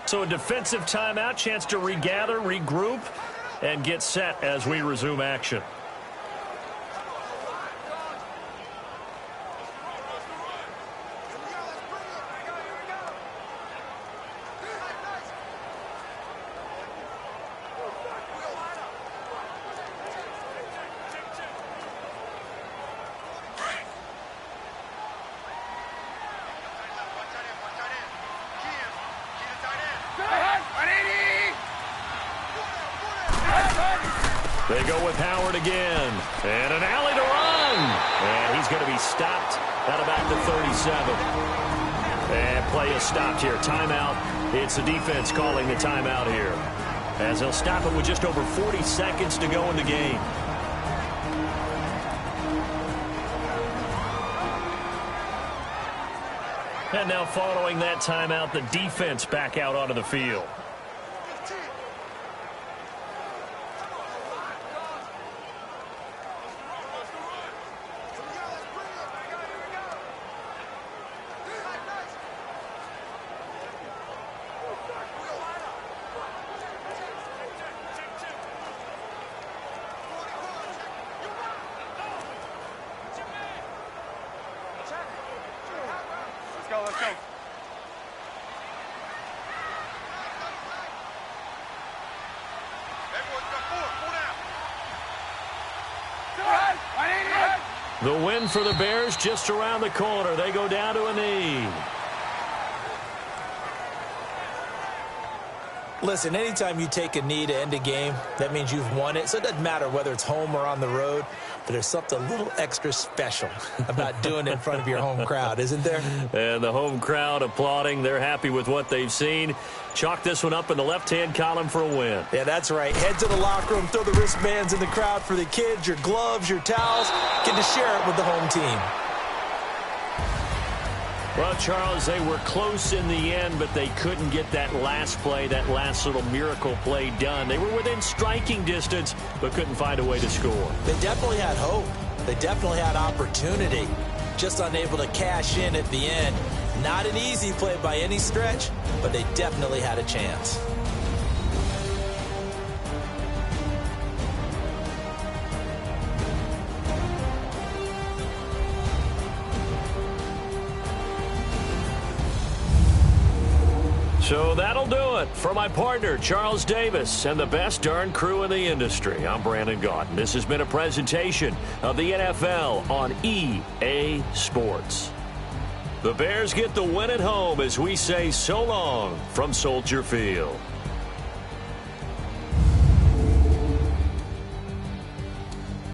Speaker 2: So a defensive timeout, chance to regather, regroup, and get set as we resume action. They go with Howard again. And an alley to run. And he's going to be stopped at about the 37. And play is stopped here. Timeout. It's the defense calling the timeout here, as they'll stop it with just over 40 seconds to go in the game. And now following that timeout, the defense back out onto the field.
Speaker 4: Let's go.
Speaker 2: The win for the Bears just around the corner. They go down to a knee.
Speaker 3: Listen, anytime you take a knee to end a game, that means you've won it. So it doesn't matter whether it's home or on the road, but there's something a little extra special about doing it in front of your home crowd, isn't there?
Speaker 2: And the home crowd applauding. They're happy with what they've seen. Chalk this one up in the left-hand column for a win.
Speaker 3: Yeah, that's right. Head to the locker room, throw the wristbands in the crowd for the kids, your gloves, your towels. Get to share it with the home team.
Speaker 2: Well, Charles, they were close in the end, but they couldn't get that last play, that last little miracle play done. They were within striking distance, but couldn't find a way to score.
Speaker 3: They definitely had hope. They definitely had opportunity. Just unable to cash in at the end. Not an easy play by any stretch, but they definitely had a chance.
Speaker 2: So that'll do it for my partner, Charles Davis, and the best darn crew in the industry. I'm Brandon Gaudin. This has been a presentation of the NFL on EA Sports. The Bears get the win at home as we say so long from Soldier Field.